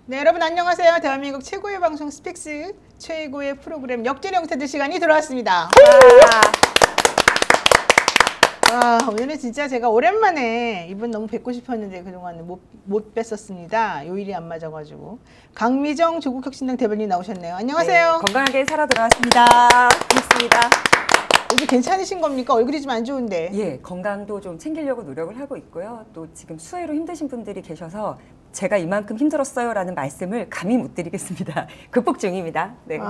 네, 여러분 안녕하세요. 대한민국 최고의 방송 스픽스 최고의 프로그램 역전의 영웅들 시간이 돌아왔습니다. 오늘은 진짜 제가 오랜만에 이분 너무 뵙고 싶었는데 그동안 못 뵀었습니다. 요일이 안 맞아가지고. 강미정 조국혁신당 대변인 나오셨네요. 안녕하세요. 네, 건강하게 살아 돌아왔습니다. 반갑습니다. 요즘 괜찮으신 겁니까? 얼굴이 좀 안 좋은데. 예, 건강도 좀 챙기려고 노력을 하고 있고요. 또 지금 수해로 힘드신 분들이 계셔서 제가 이만큼 힘들었어요 라는 말씀을 감히 못 드리겠습니다. 극복 중입니다. 네.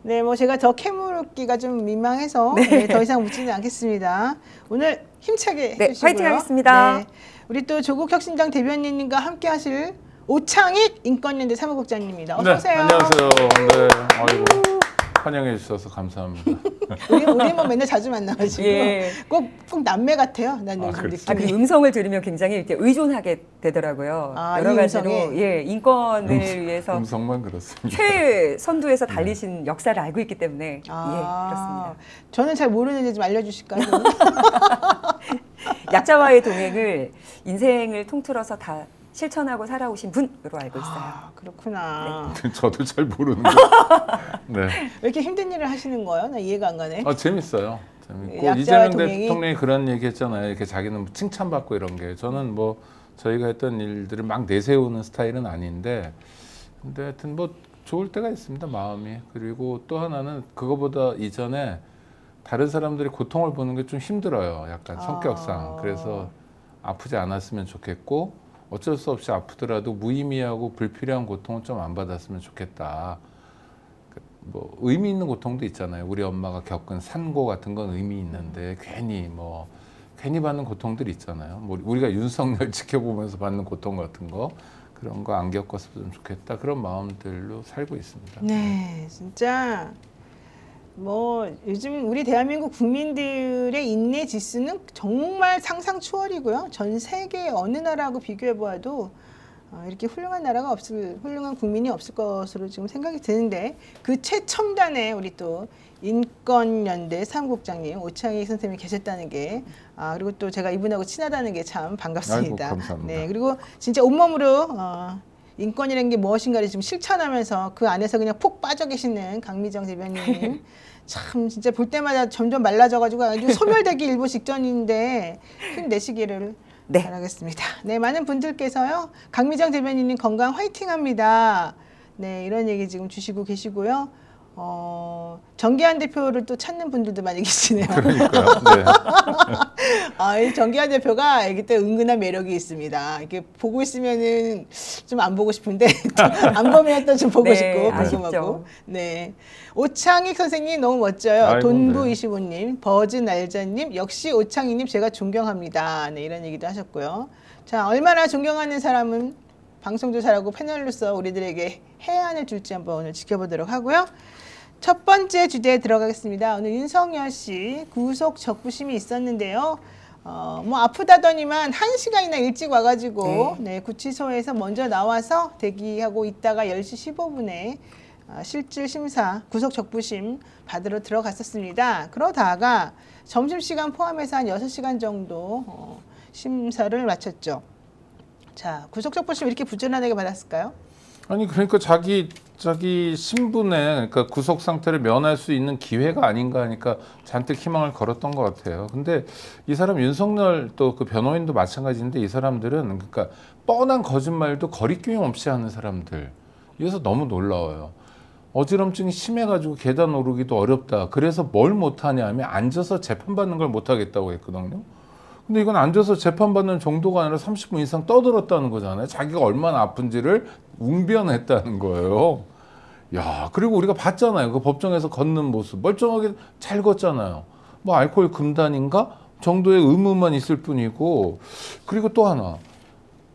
네, 뭐 제가 더 캐물기가 좀 민망해서 더 이상 묻지는 않겠습니다. 오늘 힘차게 해주시고요. 파이팅 하겠습니다. 네, 우리 또 조국혁신당 대변인님과 함께 하실 오창익 인권연대 사무국장님입니다. 어서 오세요. 네, 안녕하세요. 네, 아이고. 환영해 주셔서 감사합니다. 우리 뭐 맨날 자주 만나가지고 꼭 남매 같아요. 난 요즘 느낌이. 그 음성을 들으면 굉장히 이렇게 의존하게 되더라고요. 여러 가지로 인권을 위해서 음성만 그렇습니다. 최선두에서 달리신 역사를 알고 있기 때문에 그렇습니다. 저는 잘 모르는데 좀 알려주실까요? 약자와의 동행을 인생을 통틀어서 다 실천하고 살아오신 분으로 알고 있어요. 그렇구나. 네. 저도 잘 모르는데. 네. 왜 이렇게 힘든 일을 하시는 거예요? 나 이해가 안 가네. 재밌어요. 재밌고 이재명 대통령이 그런 얘기 했잖아요. 이렇게 자기는 칭찬받고 이런 게. 저는 뭐 저희가 했던 일들을 막 내세우는 스타일은 아닌데 근데 하여튼 뭐 좋을 때가 있습니다. 마음이. 그리고 또 하나는 그거보다 이전에 다른 사람들이 고통을 보는 게 좀 힘들어요. 약간 성격상. 그래서 아프지 않았으면 좋겠고 어쩔 수 없이 아프더라도 무의미하고 불필요한 고통은 좀 안 받았으면 좋겠다. 뭐 의미 있는 고통도 있잖아요. 우리 엄마가 겪은 산고 같은 건 의미 있는데 괜히 받는 고통들이 있잖아요. 뭐 우리가 윤석열 지켜보면서 받는 고통 같은 거 그런 거 안 겪었으면 좋겠다. 그런 마음들로 살고 있습니다. 네, 진짜 뭐 요즘 우리 대한민국 국민들의 인내 지수는 정말 상상 초월이고요. 전 세계 어느 나라하고 비교해 보아도 이렇게 훌륭한 나라가 훌륭한 국민이 없을 것으로 지금 생각이 드는데 그 최첨단에 우리 또 인권연대 사무국장님 오창익 선생님이 계셨다는 게 그리고 또 제가 이분하고 친하다는 게 참 반갑습니다. 아이고, 감사합니다. 네, 그리고 진짜 온몸으로 인권이라는 게 무엇인가를 지금 실천하면서 그 안에서 그냥 푹 빠져 계시는 강미정 대변인 참 진짜 볼 때마다 점점 말라져가지고 아주 소멸되기 일보 직전인데 힘내시기를 바라겠습니다. 네, 많은 분들께서요 강미정 대변인님 건강 화이팅합니다. 네, 이런 얘기 지금 주시고 계시고요. 정기한 대표를 또 찾는 분들도 많이 계시네요. 그러니까요. 네. 이 정기한 대표가 이때 은근한 매력이 있습니다. 이렇게 보고 있으면은 좀 안 보고 싶은데 안 보면 또 좀 보고 싶고 궁금하고. 네. 오창익 선생님 너무 멋져요. 돈부25님, 버즈날자님, 역시 오창익님 제가 존경합니다. 네, 이런 얘기도 하셨고요. 자, 얼마나 존경하는 사람은 방송도 잘하고 패널로서 우리들에게 해안을 줄지 한번 오늘 지켜보도록 하고요. 첫 번째 주제에 들어가겠습니다. 오늘 윤석열 씨 구속 적부심이 있었는데요. 뭐 아프다더니만 1시간이나 일찍 와가지고 구치소에서 먼저 나와서 대기하고 있다가 10시 15분에 실질 심사 구속 적부심 받으러 들어갔었습니다. 그러다가 점심시간 포함해서 한 6시간 정도 심사를 마쳤죠. 자, 구속 적부심 이렇게 부지런하게 받았을까요? 아니 그러니까 자기 신분에 그러니까 구속 상태를 면할 수 있는 기회가 아닌가 하니까 잔뜩 희망을 걸었던 것 같아요. 근데 이 사람 윤석열 또 그 변호인도 마찬가지인데 이 사람들은 그러니까 뻔한 거짓말도 거리낌 없이 하는 사람들. 이래서 너무 놀라워요. 어지럼증이 심해가지고 계단 오르기도 어렵다. 그래서 뭘 못하냐 하면 앉아서 재판받는 걸 못하겠다고 했거든요. 근데 이건 앉아서 재판받는 정도가 아니라 30분 이상 떠들었다는 거잖아요. 자기가 얼마나 아픈지를 웅변했다는 거예요. 야, 그리고 우리가 봤잖아요. 그 법정에서 걷는 모습. 멀쩡하게 잘 걷잖아요. 뭐 알코올 금단인가 정도의 의무만 있을 뿐이고. 그리고 또 하나.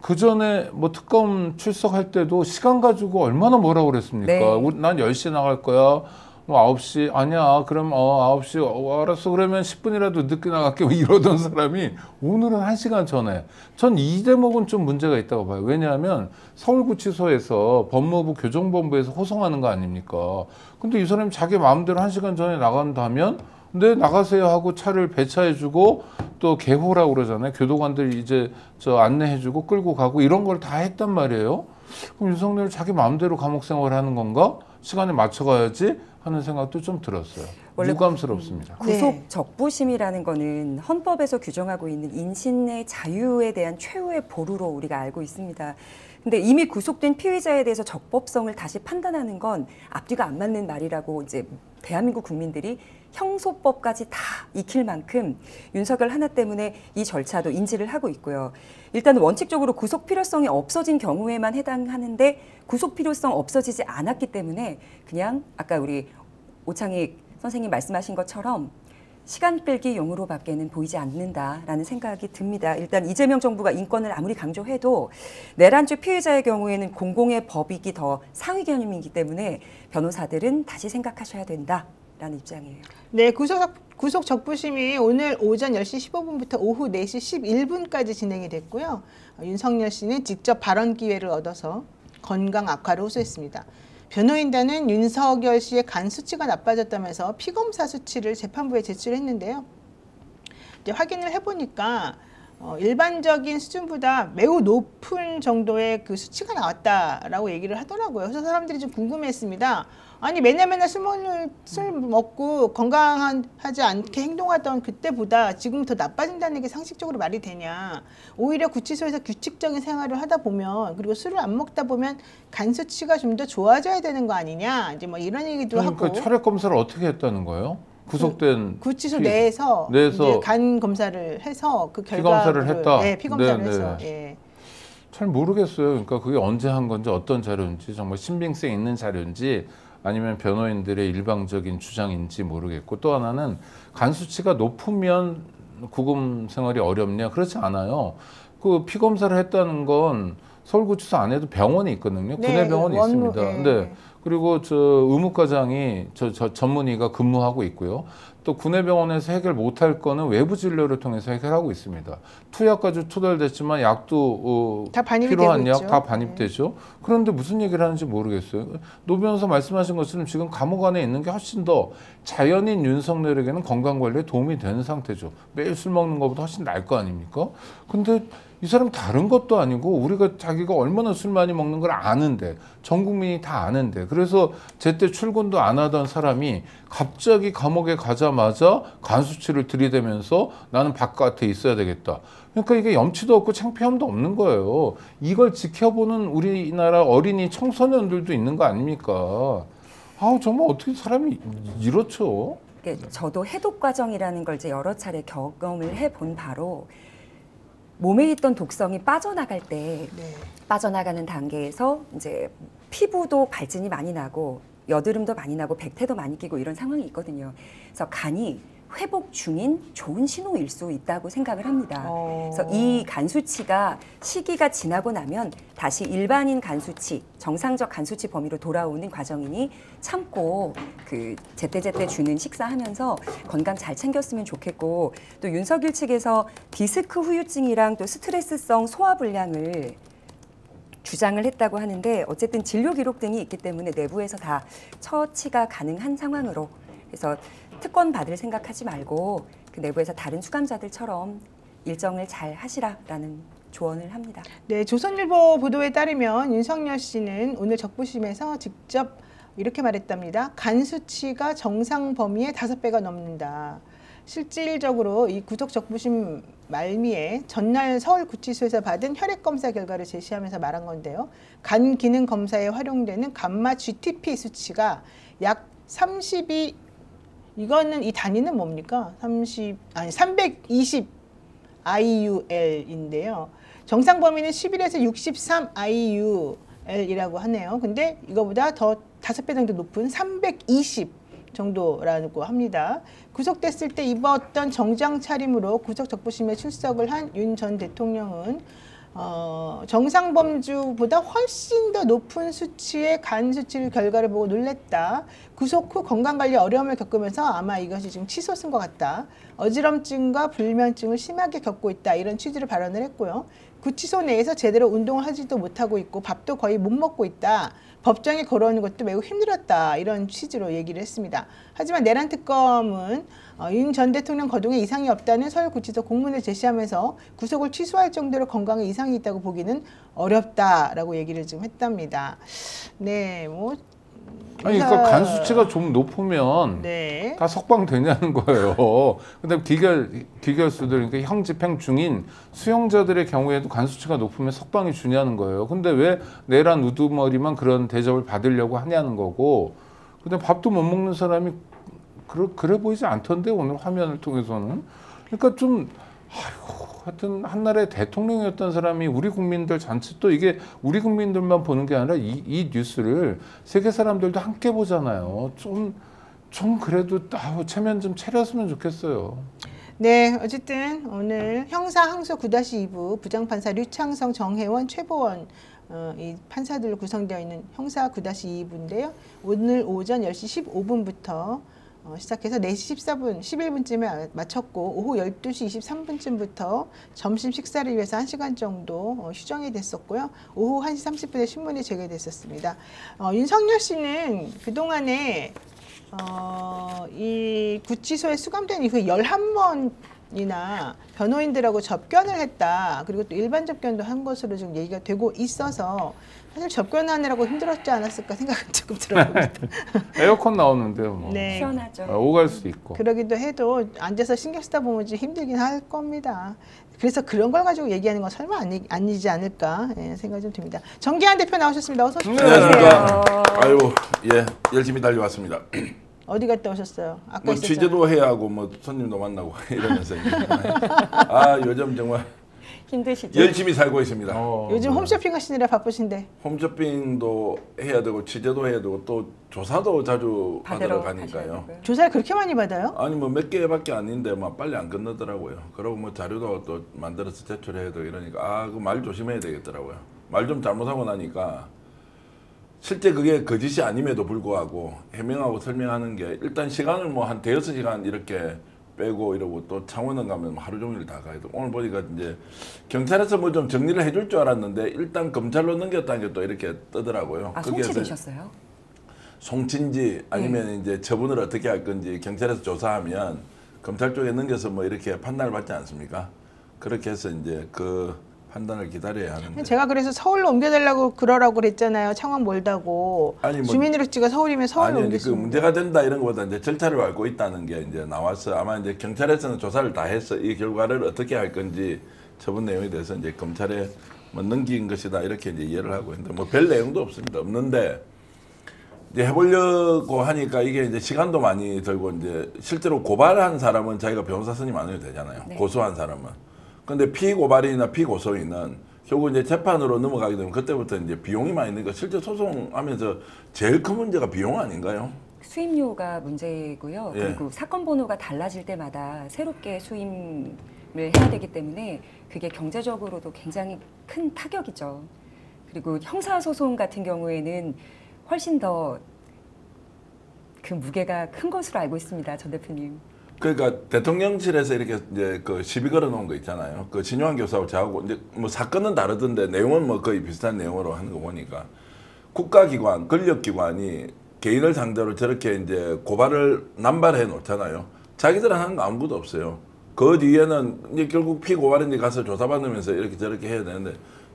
그 전에 뭐 특검 출석할 때도 시간 가지고 얼마나 뭐라고 그랬습니까? 난 10시에 나갈 거야. 뭐 9시 아니야 그럼 9시 알았어 그러면 10분이라도 늦게 나갈게 이러던 사람이 오늘은 1시간 전에 전 이 대목은 좀 문제가 있다고 봐요. 왜냐하면 서울구치소에서 법무부 교정본부에서 호송하는 거 아닙니까? 근데 이 사람이 자기 마음대로 1시간 전에 나간다면 근데 나가세요 하고 차를 배차해주고 또 개호라고 그러잖아요. 교도관들 이제 저 안내해주고 끌고 가고 이런 걸 다 했단 말이에요. 그럼 윤석열 자기 마음대로 감옥 생활하는 건가? 시간에 맞춰가야지 하는 생각도 좀 들었어요. 원래 유감스럽습니다. 구속 적부심이라는 거는 헌법에서 규정하고 있는 인신의 자유에 대한 최후의 보루로 우리가 알고 있습니다. 근데 이미 구속된 피의자에 대해서 적법성을 다시 판단하는 건 앞뒤가 안 맞는 말이라고 이제 대한민국 국민들이 형소법까지 다 익힐 만큼 윤석열 하나 때문에 이 절차도 인지를 하고 있고요. 일단 원칙적으로 구속 필요성이 없어진 경우에만 해당하는데 구속 필요성 없어지지 않았기 때문에 그냥 아까 우리 오창익 선생님 말씀하신 것처럼 시간 끌기 용으로밖에는 보이지 않는다라는 생각이 듭니다. 일단 이재명 정부가 인권을 아무리 강조해도 내란죄 피해자의 경우에는 공공의 법익이 더 상위 개념이기 때문에 변호사들은 다시 생각하셔야 된다라는 입장이에요. 네, 구속 적부심이 오늘 오전 10시 15분부터 오후 4시 11분까지 진행이 됐고요. 윤석열 씨는 직접 발언 기회를 얻어서 건강 악화를 호소했습니다. 변호인단은 윤석열 씨의 간 수치가 나빠졌다면서 피검사 수치를 재판부에 제출했는데요. 이제 확인을 해보니까 일반적인 수준보다 매우 높은 정도의 그 수치가 나왔다라고 얘기를 하더라고요. 그래서 사람들이 좀 궁금했습니다. 아니 맨날 술 먹고 건강하지 않게 행동하던 그때보다 지금 더 나빠진다는 게 상식적으로 말이 되냐. 오히려 구치소에서 규칙적인 생활을 하다 보면 그리고 술을 안 먹다 보면 간 수치가 좀 더 좋아져야 되는 거 아니냐. 이제 뭐 이런 얘기도 그러니까 하고. 혈액 검사를 어떻게 했다는 거예요? 구속된 구치소 내에서 이제 간 검사를 해서 그 피검사를 했다. 네, 피검사를 네, 해서. 네. 예. 잘 모르겠어요. 그러니까 그게 언제 한 건지 어떤 자료인지 정말 신빙성 있는 자료인지 아니면 변호인들의 일방적인 주장인지 모르겠고 또 하나는 간 수치가 높으면 구금 생활이 어렵냐? 그렇지 않아요. 그 피 검사를 했다는 건 서울구치소 안에도 병원이 있거든요. 네, 구내병원이 있습니다. 네. 네. 그리고 저 의무과장이 저 전문의가 근무하고 있고요. 또 구내병원에서 해결 못할 거는 외부 진료를 통해서 해결하고 있습니다. 투약까지 투덜댔지만 약도 다 반입이 필요한 되고 약 다 반입되죠. 그런데 무슨 얘기를 하는지 모르겠어요. 노 변호사 말씀하신 것처럼 지금 감옥 안에 있는 게 훨씬 더 자연인 윤석열에게는 건강관리에 도움이 되는 상태죠. 매일 술 먹는 것보다 훨씬 나을 거 아닙니까? 근데 이 사람 다른 것도 아니고 우리가 자기가 얼마나 술 많이 먹는 걸 아는데 전 국민이 다 아는데 그래서 제때 출근도 안 하던 사람이 갑자기 감옥에 가자마자 간 수치를 들이대면서 나는 바깥에 있어야 되겠다. 그러니까 이게 염치도 없고 창피함도 없는 거예요. 이걸 지켜보는 우리나라 어린이 청소년들도 있는 거 아닙니까? 아우 정말 어떻게 사람이 이렇죠? 저도 해독 과정이라는 걸 이제 여러 차례 경험을 해본 바로 몸에 있던 독성이 빠져나갈 때 네. 빠져나가는 단계에서 이제 피부도 발진이 많이 나고 여드름도 많이 나고 백태도 많이 끼고 이런 상황이 있거든요. 그래서 간이 회복 중인 좋은 신호일 수 있다고 생각을 합니다. 그래서 이 간 수치가 시기가 지나고 나면 다시 일반인 간 수치, 정상적 간 수치 범위로 돌아오는 과정이니 참고 그 제때제때 주는 식사하면서 건강 잘 챙겼으면 좋겠고 또 윤석열 측에서 디스크 후유증이랑 또 스트레스성 소화불량을 주장을 했다고 하는데 어쨌든 진료 기록 등이 있기 때문에 내부에서 다 처치가 가능한 상황으로 그래서 특권 받을 생각하지 말고 그 내부에서 다른 수감자들처럼 일정을 잘 하시라라는 조언을 합니다. 네, 조선일보 보도에 따르면 윤석열 씨는 오늘 적부심에서 직접 이렇게 말했답니다. 간 수치가 정상 범위의 5배가 넘는다. 실질적으로 이 구속 적부심 말미에 전날 서울구치소에서 받은 혈액 검사 결과를 제시하면서 말한 건데요. 간 기능 검사에 활용되는 감마 GTP 수치가 약 32 이거는 이 단위는 뭡니까? 320 IUL인데요. 정상 범위는 11에서 63 IUL이라고 하네요. 근데 이거보다 더 5배 정도 높은 320 정도라고 합니다. 구속됐을 때 입었던 정장 차림으로 구속 적부심에 출석을 한 윤 전 대통령은 정상 범주보다 훨씬 더 높은 수치의 간 수치 결과를 보고 놀랬다. 구속 후 건강관리 어려움을 겪으면서 아마 이것이 지금 치솟은 것 같다. 어지럼증과 불면증을 심하게 겪고 있다. 이런 취지로 발언을 했고요. 구치소 내에서 제대로 운동을 하지도 못하고 있고 밥도 거의 못 먹고 있다. 법정에 걸어오는 것도 매우 힘들었다. 이런 취지로 얘기를 했습니다. 하지만 내란 특검은 윤 전 대통령 거동에 이상이 없다는 서울구치소 공문을 제시하면서 구속을 취소할 정도로 건강에 이상이 있다고 보기는 어렵다라고 얘기를 지금 했답니다. 네, 뭐 아니 그러니까 간 수치가 좀 높으면 네. 다 석방되냐는 거예요. 근데 기결수들 그러니까 형 집행 중인 수용자들의 경우에도 간 수치가 높으면 석방이 주냐는 거예요. 근데 왜 내란 우두머리만 그런 대접을 받으려고 하냐는 거고. 근데 밥도 못 먹는 사람이 그래 보이지 않던데 오늘 화면을 통해서는. 그러니까 좀 아이고 하여튼 한나라의 대통령이었던 사람이 우리 국민들 전체 또 이게 우리 국민들만 보는 게 아니라 이 뉴스를 세계 사람들도 함께 보잖아요. 좀 그래도 체면 좀 차렸으면 좋겠어요. 네, 어쨌든 오늘 형사 항소 9-2부 부장판사 류창성, 정혜원, 최보원 이 판사들로 구성되어 있는 형사 9-2부인데요. 오늘 오전 10시 15분부터 시작해서 4시 14분, 11분쯤에 마쳤고 오후 12시 23분쯤부터 점심 식사를 위해서 1시간 정도 휴정이 됐었고요. 오후 1시 30분에 신문이 재개됐었습니다. 윤석열 씨는 그동안에 이 구치소에 수감된 이후에 11번이나 변호인들하고 접견을 했다. 그리고 또 일반 접견도 한 것으로 지금 얘기가 되고 있어서 사실 접견하느라고 힘들었지 않았을까 생각은 조금 들어봅니다. 에어컨 나오는데요. 뭐. 네. 시원하죠. 오갈 수 있고. 그러기도 해도 앉아서 신경 쓰다 보면 좀 힘들긴 할 겁니다. 그래서 그런 걸 가지고 얘기하는 건 설마 아니지 않을까 생각이 좀 듭니다. 정기환 대표 나오셨습니다. 어서 오십시오. 안녕하십니까. 아유, 예, 열심히 달려왔습니다. 어디 갔다 오셨어요? 아까 뭐 있었잖아요. 취재도 해야 하고 뭐 손님도 만나고 이러면서 요즘 정말 힘드시죠? 열심히 살고 있습니다. 요즘 홈쇼핑 하시느라 바쁘신데. 홈쇼핑도 해야 되고 취재도 해야 되고 또 조사도 자주 받으러 가니까요. 조사를 그렇게 많이 받아요? 아니 뭐 몇 개밖에 아닌데 막 빨리 안 끝나더라고요. 그리고 뭐 자료도 또 만들어서 제출해야 되고 이러니까 그 말 조심해야 되겠더라고요. 말 좀 잘못하고 나니까 실제 그게 거짓이 아님에도 불구하고 해명하고 설명하는 게 일단 시간을 뭐 한 대여섯 시간 이렇게 빼고 이러고 또 창원은 가면 하루 종일 다 가야 돼. 오늘 보니까 이제 경찰에서 뭐 좀 정리를 해줄 줄 알았는데 일단 검찰로 넘겼다는 게 또 이렇게 뜨더라고요. 아, 송치되셨어요? 송치인지 아니면 이제 처분을 어떻게 할 건지 경찰에서 조사하면 검찰 쪽에 넘겨서 뭐 이렇게 판단을 받지 않습니까? 그렇게 해서 이제 그 판단을 기다려야 하는데. 제가 그래서 서울로 옮겨달라고 그러라고 그랬잖아요. 창원 멀다고. 아니 뭐 주민등록지가 서울이면 서울로 그 옮겼습니다. 문제가 된다 이런 것보다 이제 절차를 밟고 있다는 게 이제 나와서 아마 이제 경찰에서는 조사를 다 해서 이 결과를 어떻게 할 건지 처분 내용에 대해서 이제 검찰에 뭐 넘긴 것이다 이렇게 이제 이해를 하고 있는데 뭐 별 내용도 없습니다. 없는데 이제 해보려고 하니까 이게 이제 시간도 많이 들고 이제 실제로 고발한 사람은 자기가 변호사 선임 안 해도 되잖아요. 네. 고소한 사람은. 근데 피고발인이나 피고소인은 결국 이제 재판으로 넘어가게 되면 그때부터 이제 비용이 많이 드니까 실제 소송하면서 제일 큰 문제가 비용 아닌가요? 수임료가 문제고요. 예. 그리고 사건 번호가 달라질 때마다 새롭게 수임을 해야 되기 때문에 그게 경제적으로도 굉장히 큰 타격이죠. 그리고 형사소송 같은 경우에는 훨씬 더 그 무게가 큰 것으로 알고 있습니다, 전 대표님. 그러니까 대통령실에서 이렇게 이제 그 시비 걸어 놓은 거 있잖아요. 그 진용환 교수하고 저하고 이제 뭐 사건은 다르던데 내용은 뭐 거의 비슷한 내용으로 하는 거 보니까 국가기관, 권력기관이 개인을 상대로 저렇게 이제 고발을 남발해 놓잖아요. 자기들은 하는 거 아무것도 없어요. 그 뒤에는 이제 결국 피고발인이 가서 조사받으면서 이렇게 저렇게 해야 되는데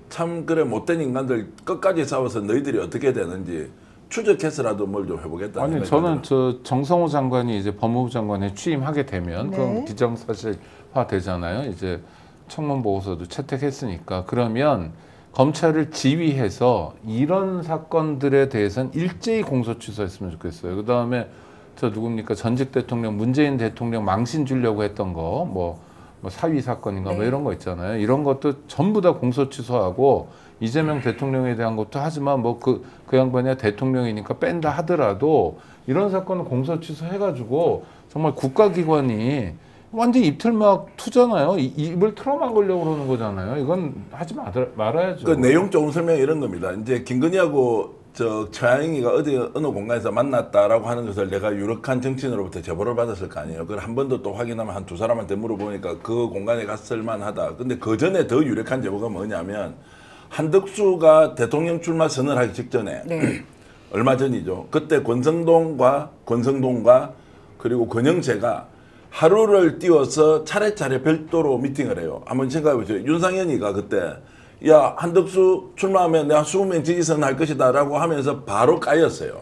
참 그래 못된 인간들 끝까지 싸워서 너희들이 어떻게 되는지 추적해서라도 뭘 좀 해보겠다. 아니 저는 정성호 장관이 이제 법무부 장관에 취임하게 되면 네. 그럼 기정사실화 되잖아요. 이제 청문 보고서도 채택했으니까 그러면 검찰을 지휘해서 이런 사건들에 대해서는 일제히 공소 취소했으면 좋겠어요. 그 다음에 저 누굽니까 전직 대통령 문재인 대통령 망신 주려고 했던 거 뭐 사위 사건인가 뭐 네. 이런 거 있잖아요. 이런 것도 전부 다 공소 취소하고. 이재명 대통령에 대한 것도 하지만 뭐 그 양반이 대통령이니까 뺀다 하더라도 이런 사건은 공소 취소해가지고 정말 국가기관이 완전 입틀막 투잖아요. 입을 틀어막으려고 그러는 거잖아요. 이건 하지 말아야죠. 그 내용 좋은 설명이 이런 겁니다. 이제 김건희하고 최하영이가 어느 공간에서 만났다라고 하는 것을 내가 유력한 정치인으로부터 제보를 받았을 거 아니에요. 그걸 한 번 더 또 확인하면 한 두 사람한테 물어보니까 그 공간에 갔을 만하다. 근데 그 전에 더 유력한 제보가 뭐냐면 한덕수가 대통령 출마 선언하기 직전에 네. 얼마 전이죠. 그때 권성동과 그리고 권영재가 하루를 띄워서 차례차례 별도로 미팅을 해요. 한번 생각해보세요. 윤상현이가 그때 야 한덕수 출마하면 내가 20명 지지선 할 것이다 라고 하면서 바로 까였어요.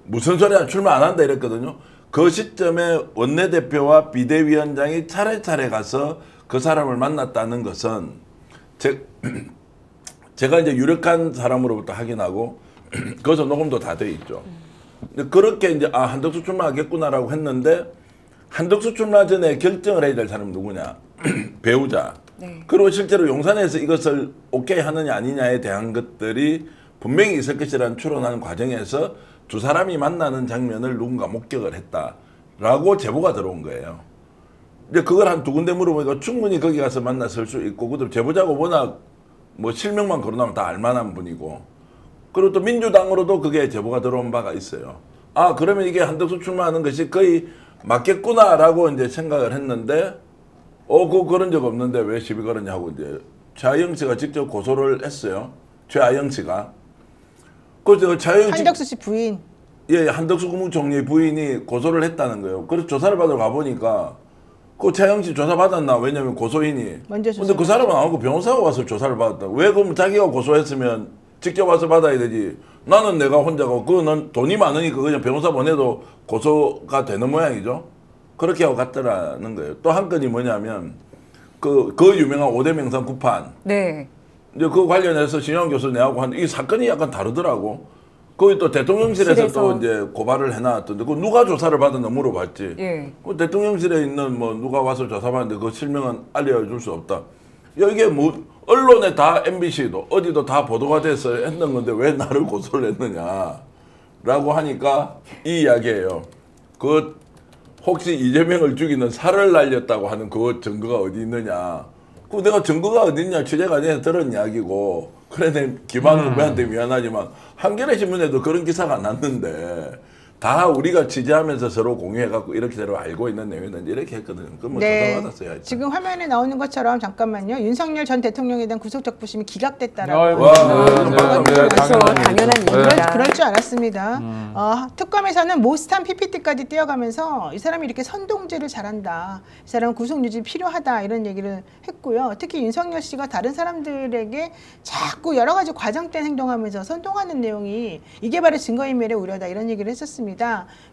무슨 소리야 출마 안 한다 이랬거든요. 그 시점에 원내대표와 비대위원장이 차례차례 가서 그 사람을 만났다는 것은 제가 이제 유력한 사람으로부터 확인하고 거기서 녹음도 다 돼 있죠. 그렇게 이제 한덕수 출마하겠구나라고 했는데 한덕수 출마 전에 결정을 해야 될 사람은 누구냐? 배우자. 네. 그리고 실제로 용산에서 이것을 오케이 하느냐 아니냐에 대한 것들이 분명히 있을 것이라는 추론하는 과정에서 두 사람이 만나는 장면을 누군가 목격을 했다라고 제보가 들어온 거예요. 이제 그걸 한 두 군데 물어보니까 충분히 거기 가서 만났을 수 있고, 그것도 제보자고 워낙 뭐 실명만 거론하면 다 알만한 분이고, 그리고 또 민주당으로도 그게 제보가 들어온 바가 있어요. 그러면 이게 한덕수 출마하는 것이 거의 맞겠구나라고 이제 생각을 했는데, 그런 적 없는데 왜 시비 걸었냐고 이제 최하영 씨가 직접 고소를 했어요. 최하영 씨가. 한덕수 씨 부인. 예, 한덕수 국무총리 부인이 고소를 했다는 거예요. 그래서 조사를 받으러 가보니까 그 최하영 씨 조사 받았나? 왜냐면 고소인이. 근데 그 사람은 안 하고 변호사가 와서 조사를 받았다. 왜 그럼 자기가 고소했으면 직접 와서 받아야 되지. 나는 내가 혼자고 그는 돈이 많으니까 그냥 변호사 보내도 고소가 되는 모양이죠. 그렇게 하고 갔더라는 거예요. 또 한 건이 뭐냐면 그 유명한 5대 명산 구판. 네. 이제 그 관련해서 신영 교수 내하고 한 이 사건이 약간 다르더라고. 거기 또 대통령실에서 또 이제 고발을 해놨던데 그 누가 조사를 받았나 물어봤지. 예. 그 대통령실에 있는 뭐 누가 와서 조사받는데 그 실명은 알려줄 수 없다. 야 이게 뭐 언론에 다 MBC도 어디도 다 보도가 돼서 했는 건데 왜 나를 고소를 했느냐라고 하니까 이 이야기예요. 그 혹시 이재명을 죽이는 살을 날렸다고 하는 그 증거가 어디 있느냐. 그 내가 증거가 어디 있냐 취재가 아니라 들은 이야기고, 그래 내 김한 후배한테 미안하지만 한겨레 신문에도 그런 기사가 났는데 다 우리가 취재하면서 서로 공유해갖고 이렇게 서로 알고 있는 내용이든지 이렇게 했거든요. 그럼 뭐 조사 받았어요. 지금 화면에 나오는 것처럼 잠깐만요. 윤석열 전 대통령에 대한 구속적부심이 기각됐다라고. 당연한 일입니다. 그럴 줄 알았습니다. 특검에서는 모스탄 PPT까지 띄어가면서 이 사람이 이렇게 선동질을 잘한다. 이 사람은 구속유지 필요하다. 이런 얘기를 했고요. 특히 윤석열 씨가 다른 사람들에게 자꾸 여러 가지 과장된 행동하면서 선동하는 내용이 이게 바로 증거인멸의 우려다. 이런 얘기를 했었습니다.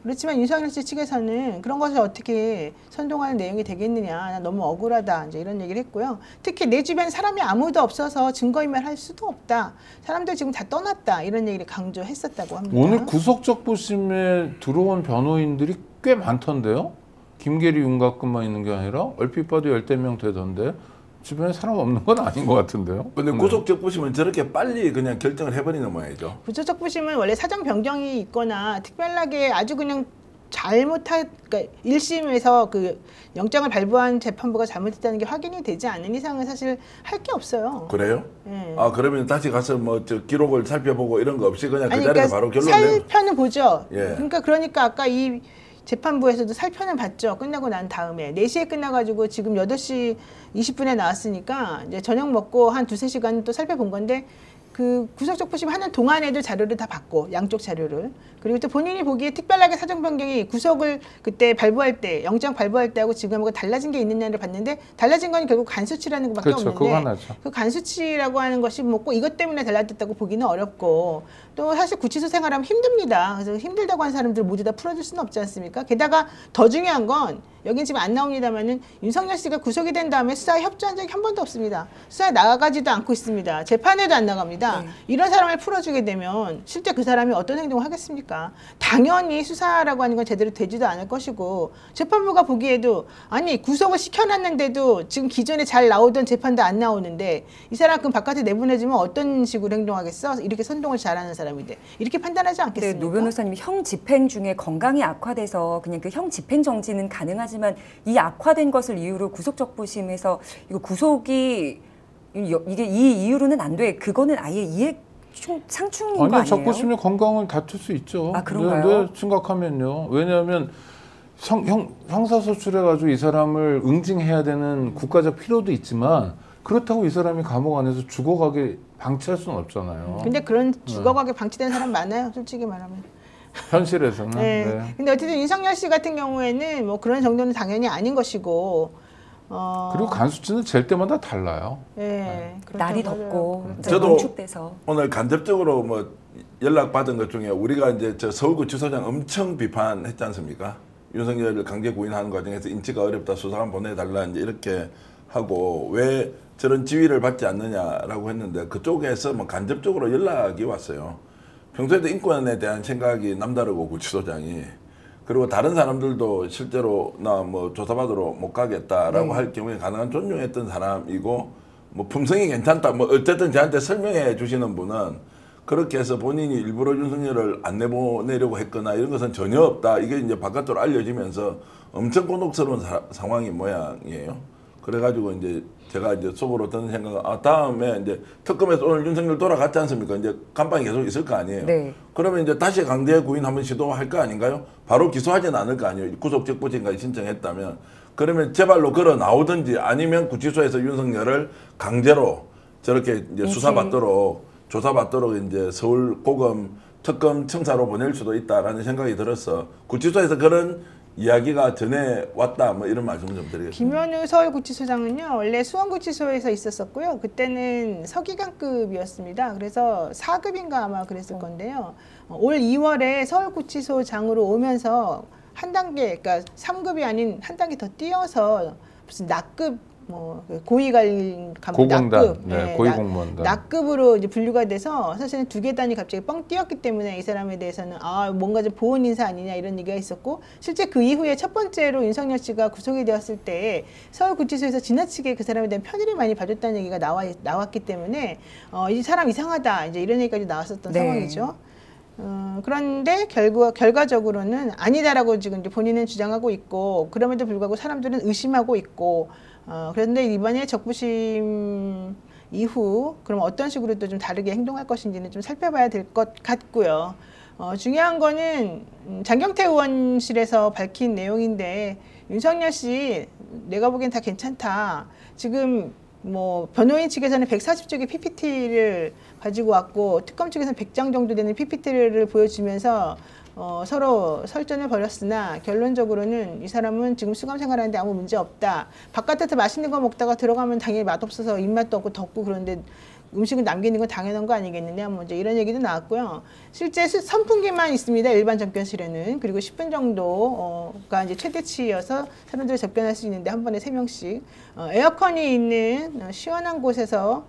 그렇지만 윤석열 씨 측에서는 그런 것을 어떻게 선동하는 내용이 되겠느냐, 난 너무 억울하다, 이제 이런 얘기를 했고요. 특히 내 주변 사람이 아무도 없어서 증거인멸할 수도 없다. 사람들 지금 다 떠났다. 이런 얘기를 강조했었다고 합니다. 오늘 구속적부심에 들어온 변호인들이 꽤 많던데요. 김계리 윤곽근만 있는 게 아니라 얼핏 봐도 10명 되던데 주변에 사람 없는 건 아닌 것 같은데요. 근데 구속적부심은 저렇게 빨리 그냥 결정을 해버리는 모양이죠. 구속적부심은 원래 사정 변경이 있거나 특별하게 아주 그냥 그러니까 1심에서 그 영장을 발부한 재판부가 잘못했다는 게 확인이 되지 않는 이상은 사실 할 게 없어요. 그래요? 네. 그러면 다시 가서 뭐 저 기록을 살펴보고 이런 거 없이 그냥 그 자리에서 그러니까 바로 결론 내요? 살펴는 보죠. 예. 그러니까 아까 이 재판부에서도 살펴는 봤죠. 끝나고 난 다음에 4시에 끝나가지고 지금 8시 20분에 나왔으니까 이제 저녁 먹고 한 2-3시간 또 살펴본 건데, 그 구속적부심 하는 동안에도 자료를 다 받고, 양쪽 자료를. 그리고 또 본인이 보기에 특별하게 사정 변경이 구속을 그때 발부할 때, 영장 발부할 때하고 지금하고 달라진 게 있느냐를 봤는데, 달라진 건 결국 간수치라는 것밖에 그렇죠, 없는데, 그거 하나죠. 그 간수치라고 하는 것이 뭐 꼭 이것 때문에 달라졌다고 보기는 어렵고, 또 사실 구치소 생활하면 힘듭니다. 그래서 힘들다고 하는 사람들 모두 다 풀어줄 수는 없지 않습니까? 게다가 더 중요한 건, 여긴 지금 안 나옵니다만은 윤석열 씨가 구속이 된 다음에 수사에 협조한 적이 한 번도 없습니다. 수사에 나가지도 않고 있습니다. 재판에도 안 나갑니다. 이런 사람을 풀어주게 되면 실제 그 사람이 어떤 행동을 하겠습니까? 당연히 수사라고 하는 건 제대로 되지도 않을 것이고, 재판부가 보기에도 아니 구속을 시켜놨는데도 지금 기존에 잘 나오던 재판도 안 나오는데 이 사람 그럼 바깥에 내보내주면 어떤 식으로 행동하겠어? 이렇게 선동을 잘하는 사람인데 이렇게 판단하지 않겠습니까? 네, 노 변호사님이 형 집행 중에 건강이 악화돼서 그냥 그 형 집행 정지는 가능하지만 이 악화된 것을 이유로 구속적부심에서 이거 구속이 이게 이 이유로는 안 돼. 그거는 아예 상충인 거 아니요, 아니에요? 적부심리 건강을 다툴 수 있죠. 아, 그런가요? 네, 심각하면요. 왜냐하면 형사소출해가지고 이 사람을 응징해야 되는 국가적 필요도 있지만 그렇다고 이 사람이 감옥 안에서 죽어가게 방치할 수는 없잖아요. 근데 그런 죽어가게 방치된 사람 많아요, 솔직히 말하면. 현실에서는. 네. 네. 근데 어쨌든 윤석열 씨 같은 경우에는 뭐 그런 정도는 당연히 아닌 것이고. 그리고 간수치는 잴 때마다 달라요. 네. 날이 그렇죠. 덥고 이제 저도 농축돼서 오늘 간접적으로 뭐 연락 받은 것 중에 우리가 이제 저 서울구치소장 엄청 비판했지 않습니까? 윤석열을 강제 구인하는 과정에서 인치가 어렵다, 수사관 보내달라 이제 이렇게 하고 왜 저런 지위를 받지 않느냐라고 했는데 그쪽에서 뭐 간접적으로 연락이 왔어요. 평소에도 인권에 대한 생각이 남다르고 구치소장이 그리고 다른 사람들도 실제로 나 뭐 조사받으러 못 가겠다라고 할 경우에 가능한 존중했던 사람이고 뭐 품성이 괜찮다 뭐 어쨌든 저한테 설명해 주시는 분은 그렇게 해서 본인이 일부러 윤석열을 안 내보내려고 했거나 이런 것은 전혀 없다. 이게 이제 바깥으로 알려지면서 엄청 곤혹스러운 상황이 모양이에요. 그래가지고 이제 제가 이제 속으로 드는 생각은 다음에 이제 특검에서 오늘 윤석열 돌아갔지 않습니까? 이제 감방이 계속 있을 거 아니에요. 네. 그러면 이제 다시 강제 구인 한번 시도할 거 아닌가요? 바로 기소하지는 않을 거 아니에요. 구속적부심까지 신청했다면. 그러면 제발로 걸어 나오든지 아니면 구치소에서 윤석열을 강제로 저렇게 이제 수사받도록 조사받도록 이제 서울고검 특검 청사로 보낼 수도 있다라는 생각이 들어서 구치소에서 그런 이야기가 전해 왔다 뭐 이런 말씀 좀 드리겠습니다. 김현우 서울구치소장은요 원래 수원구치소에서 있었었고요. 그때는 서기관급이었습니다. 그래서 4급인가 아마 그랬을 건데요. 올 2월에 서울구치소장으로 오면서 한 단계, 그러니까 3급이 아닌 한 단계 더 뛰어서 무슨 낙급 뭐 고위관 간부 낙급, 네, 고위공무원단 낙급으로 이제 분류가 돼서 사실은 두 계단이 갑자기 뻥 뛰었기 때문에 이 사람에 대해서는 뭔가 좀 보온 인사 아니냐 이런 얘기가 있었고 실제 그 이후에 첫 번째로 윤석열 씨가 구속이 되었을 때 서울구치소에서 지나치게 그 사람에 대한 편의를 많이 봐줬다는 얘기가 나왔기 때문에 이 사람 이상하다 이제 이런 얘기까지 나왔었던 상황이죠. 그런데 결과적으로는 아니다라고 지금 이제 본인은 주장하고 있고 그럼에도 불구하고 사람들은 의심하고 있고 그런데 이번에 적부심 이후 그럼 어떤 식으로 또 좀 다르게 행동할 것인지는 좀 살펴봐야 될 것 같고요. 중요한 거는 장경태 의원실에서 밝힌 내용인데 윤석열 씨 내가 보기엔 다 괜찮다. 지금 뭐 변호인 측에서는 140쪽의 PPT를 가지고 왔고 특검 측에서는 100장 정도 되는 PPT를 보여주면서 서로 설전을 벌였으나 결론적으로는 이 사람은 지금 수감 생활하는데 아무 문제 없다. 바깥에서 맛있는 거 먹다가 들어가면 당연히 맛없어서 입맛도 없고 덥고 그런데 음식을 남기는 건 당연한 거 아니겠느냐 뭐 이제 이런 얘기도 나왔고요. 실제 선풍기만 있습니다. 일반 접견실에는. 그리고 10분 정도가 이제 최대치여서 사람들이 접견할 수 있는데 한 번에 3명씩 에어컨이 있는 시원한 곳에서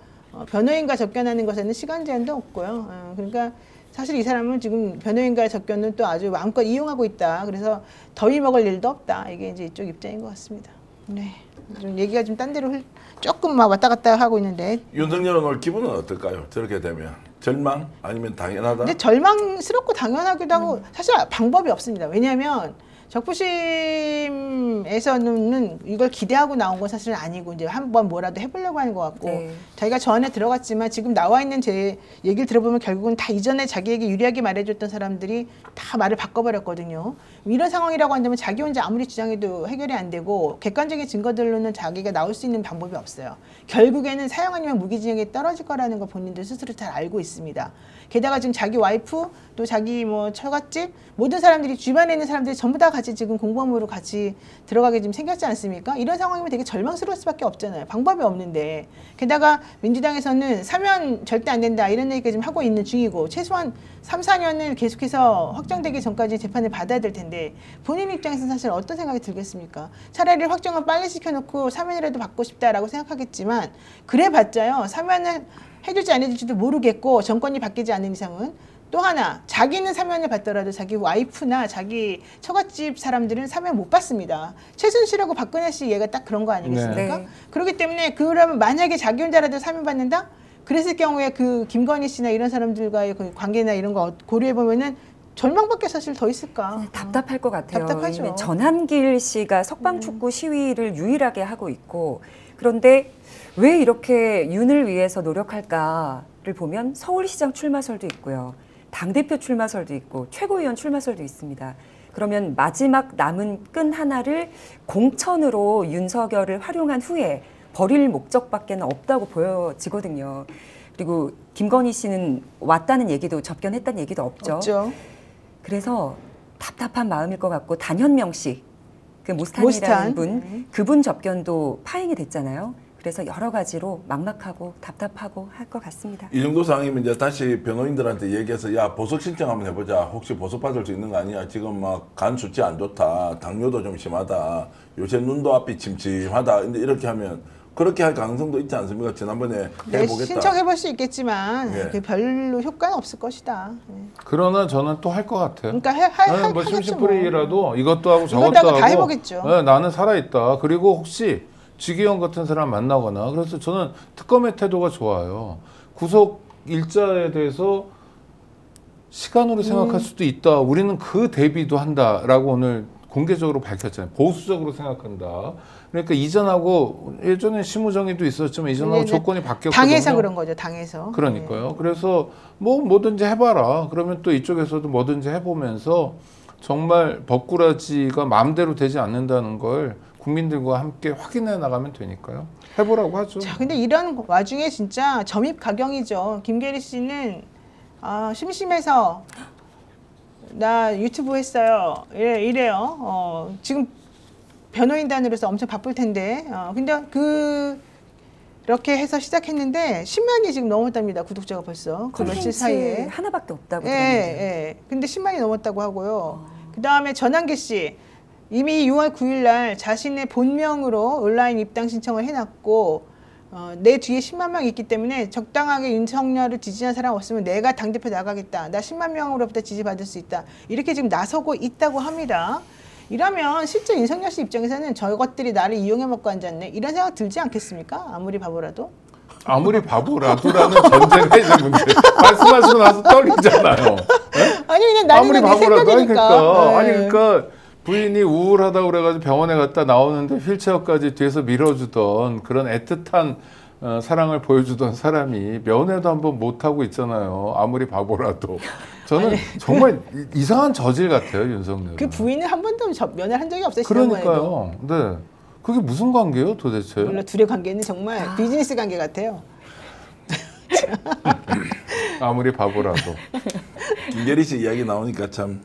변호인과 접견하는 것에는 시간 제한도 없고요. 그러니까 사실 이 사람은 지금 변호인과의 접견을 또 아주 마음껏 이용하고 있다. 그래서 더위 먹을 일도 없다. 이게 이제 이쪽 입장인 것 같습니다. 네, 좀 얘기가 좀 딴 데로 조금 막 왔다 갔다 하고 있는데 윤석열은 오늘 기분은 어떨까요? 저렇게 되면 절망 아니면 당연하다? 근데 절망스럽고 당연하기도 하고 사실 방법이 없습니다. 왜냐하면 적부심에서는 이걸 기대하고 나온 건 사실은 아니고 이제 한번 뭐라도 해보려고 하는 것 같고 자기가 저 안에 들어갔지만 지금 나와 있는 제 얘기를 들어보면 결국은 다 이전에 자기에게 유리하게 말해줬던 사람들이 다 말을 바꿔버렸거든요. 이런 상황이라고 한다면 자기 혼자 아무리 주장해도 해결이 안 되고 객관적인 증거들로는 자기가 나올 수 있는 방법이 없어요. 결국에는 사형 아니면 무기징역에 떨어질 거라는 걸 본인들 스스로 잘 알고 있습니다. 게다가 지금 자기 와이프 또 자기 뭐 처갓집 모든 사람들이 주변에 있는 사람들이 전부 다 같이 지금 공범으로 같이 들어가게 지금 생겼지 않습니까? 이런 상황이면 되게 절망스러울 수밖에 없잖아요. 방법이 없는데 게다가 민주당에서는 사면 절대 안 된다 이런 얘기까지 지금 하고 있는 중이고 최소한 3, 4년을 계속해서 확정되기 전까지 재판을 받아야 될 텐데 본인 입장에서는 사실 어떤 생각이 들겠습니까? 차라리 확정을 빨리 시켜놓고 사면이라도 받고 싶다라고 생각하겠지만 그래봤자요. 사면을 해줄지 안 해줄지도 모르겠고 정권이 바뀌지 않는 이상은 또 하나 자기는 사면을 받더라도 자기 와이프나 자기 처갓집 사람들은 사면 못 받습니다. 최순실하고 박근혜 씨 얘가 딱 그런 거 아니겠습니까? 네. 그렇기 때문에 그러면 만약에 자기 혼자라도 사면 받는다? 그랬을 경우에 그 김건희 씨나 이런 사람들과의 그 관계나 이런 거 고려해 보면은 절망밖에 사실 더 있을까? 답답할 것 같아요. 답답하죠. 이미 전한길 씨가 석방축구 시위를 유일하게 하고 있고 그런데 왜 이렇게 윤을 위해서 노력할까를 보면 서울시장 출마설도 있고요. 당대표 출마설도 있고 최고위원 출마설도 있습니다. 그러면 마지막 남은 끈 하나를 공천으로 윤석열을 활용한 후에 버릴 목적밖에 없다고 보여지거든요. 그리고 김건희 씨는 왔다는 얘기도 접견했다는 얘기도 없죠. 그래서 답답한 마음일 것 같고 단현명 씨, 그 모스탄이라는 분, 그분 접견도 파행이 됐잖아요. 그래서 여러 가지로 막막하고 답답하고 할 것 같습니다. 이 정도 상황이면 이제 다시 변호인들한테 얘기해서 야 보석 신청 한번 해보자. 혹시 보석 받을 수 있는 거 아니야? 지금 막 간 수치 안 좋다. 당뇨도 좀 심하다. 요새 눈도 앞이 침침하다. 근데 이렇게 하면 그렇게 할 가능성도 있지 않습니까? 지난번에 해보겠다. 신청해볼 수 있겠지만 예. 별로 효과는 없을 것이다. 그러나 저는 또 할 것 같아요. 그러니까 뭐 심심풀이라도 이것도 하고 저것도 하고 다 해보겠죠. 네, 나는 살아있다. 그리고 혹시 지기현 같은 사람 만나거나 그래서 저는 특검의 태도가 좋아요. 구속 일자에 대해서 시간으로 생각할 수도 있다. 우리는 그 대비도 한다라고 오늘 공개적으로 밝혔잖아요. 보수적으로 생각한다. 그러니까 이전하고 예전에 심우정의도 있었지만 이전하고 조건이 바뀌었거든요. 당에서 그런 거죠. 당에서. 그러니까요. 네. 그래서 뭐든지 해봐라. 그러면 또 이쪽에서도 뭐든지 해보면서 정말 법꾸라지가 마음대로 되지 않는다는 걸 국민들과 함께 확인해 나가면 되니까요. 해보라고 하죠. 자, 근데 이런 와중에 진짜 점입가경이죠. 김계리 씨는 심심해서 나 유튜브 했어요. 이래요. 지금 변호인단으로서 엄청 바쁠 텐데. 근데 그렇게 해서 시작했는데 10만이 지금 넘었답니다. 구독자가 벌써. 그 며칠 사이에. 하나밖에 없다고 들었는데. 근데 10만이 넘었다고 하고요. 그다음에 전한계 씨. 이미 6월 9일 날 자신의 본명으로 온라인 입당 신청을 해놨고 내 뒤에 10만 명이 있기 때문에 적당하게 윤석열을 지지한 사람 없으면 내가 당대표 나가겠다. 나 10만 명으로부터 지지받을 수 있다. 이렇게 지금 나서고 있다고 합니다. 이러면 실제 윤석열 씨 입장에서는 저것들이 나를 이용해 먹고 앉았네. 이런 생각 들지 않겠습니까? 아무리 바보라도. 아무리 바보라도라는 전제가 있는 문제. 말씀하시고 나서 떨리잖아요. 네? 아니 그냥 나는 내 생각이니까. 아니 그러니까 부인이 우울하다고 그래가지고 병원에 갔다 나오는데 휠체어까지 뒤에서 밀어주던 그런 애틋한 사랑을 보여주던 사람이 면회도 한번 못하고 있잖아요. 아무리 바보라도. 저는 정말 이상한 저질 같아요. 윤석열은. 그 부인은 한 번도 면회를 한 적이 없어요. 그러니까요. 네. 그게 무슨 관계예요 도대체? 물론 둘의 관계는 정말 비즈니스 관계 같아요. 아무리 바보라도. 김계리 씨 이야기 나오니까 참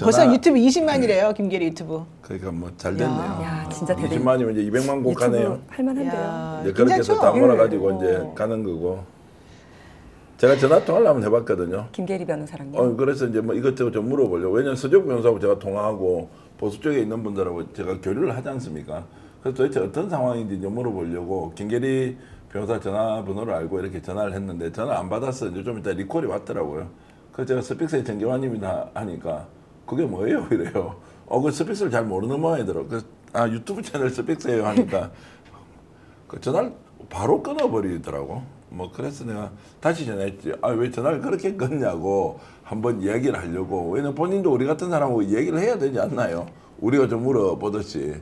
벌써 유튜브 20만이래요. 김계리 유튜브. 그러니까 뭐 잘 됐네요. 야, 진짜 대단해. 20만이면 이제 200만 곡 가네요. 할만한데요. 이제 그렇게 해서 다 몰아가지고 이제 가는 거고. 제가 전화 통화를 한번 해봤거든요. 김계리 변호사랑요. 그래서 이제 뭐 이것저것 좀 물어보려고. 왜냐면 서재국 변호사하고 제가 통화하고 보수 쪽에 있는 분들하고 제가 교류를 하지 않습니까? 그래서 도대체 어떤 상황인지 좀 물어보려고 김계리 변호사 전화번호를 알고 이렇게 전화를 했는데 전화 안 받았어요. 이제 좀 이따 리콜이 왔더라고요. 그래서 제가 스픽스의 정기환님이다 하니까 그게 뭐예요? 이래요. 그 스픽스를 잘 모르는 모양이더라고요. 그래서 유튜브 채널 스픽스예요 하니까 그 전화를 바로 끊어버리더라고. 뭐 그래서 내가 다시 전화했지. 왜 전화를 그렇게 끊냐고 한번 이야기를 하려고. 왜냐면 본인도 우리 같은 사람하고 얘기를 해야 되지 않나요? 우리가 좀 물어보듯이.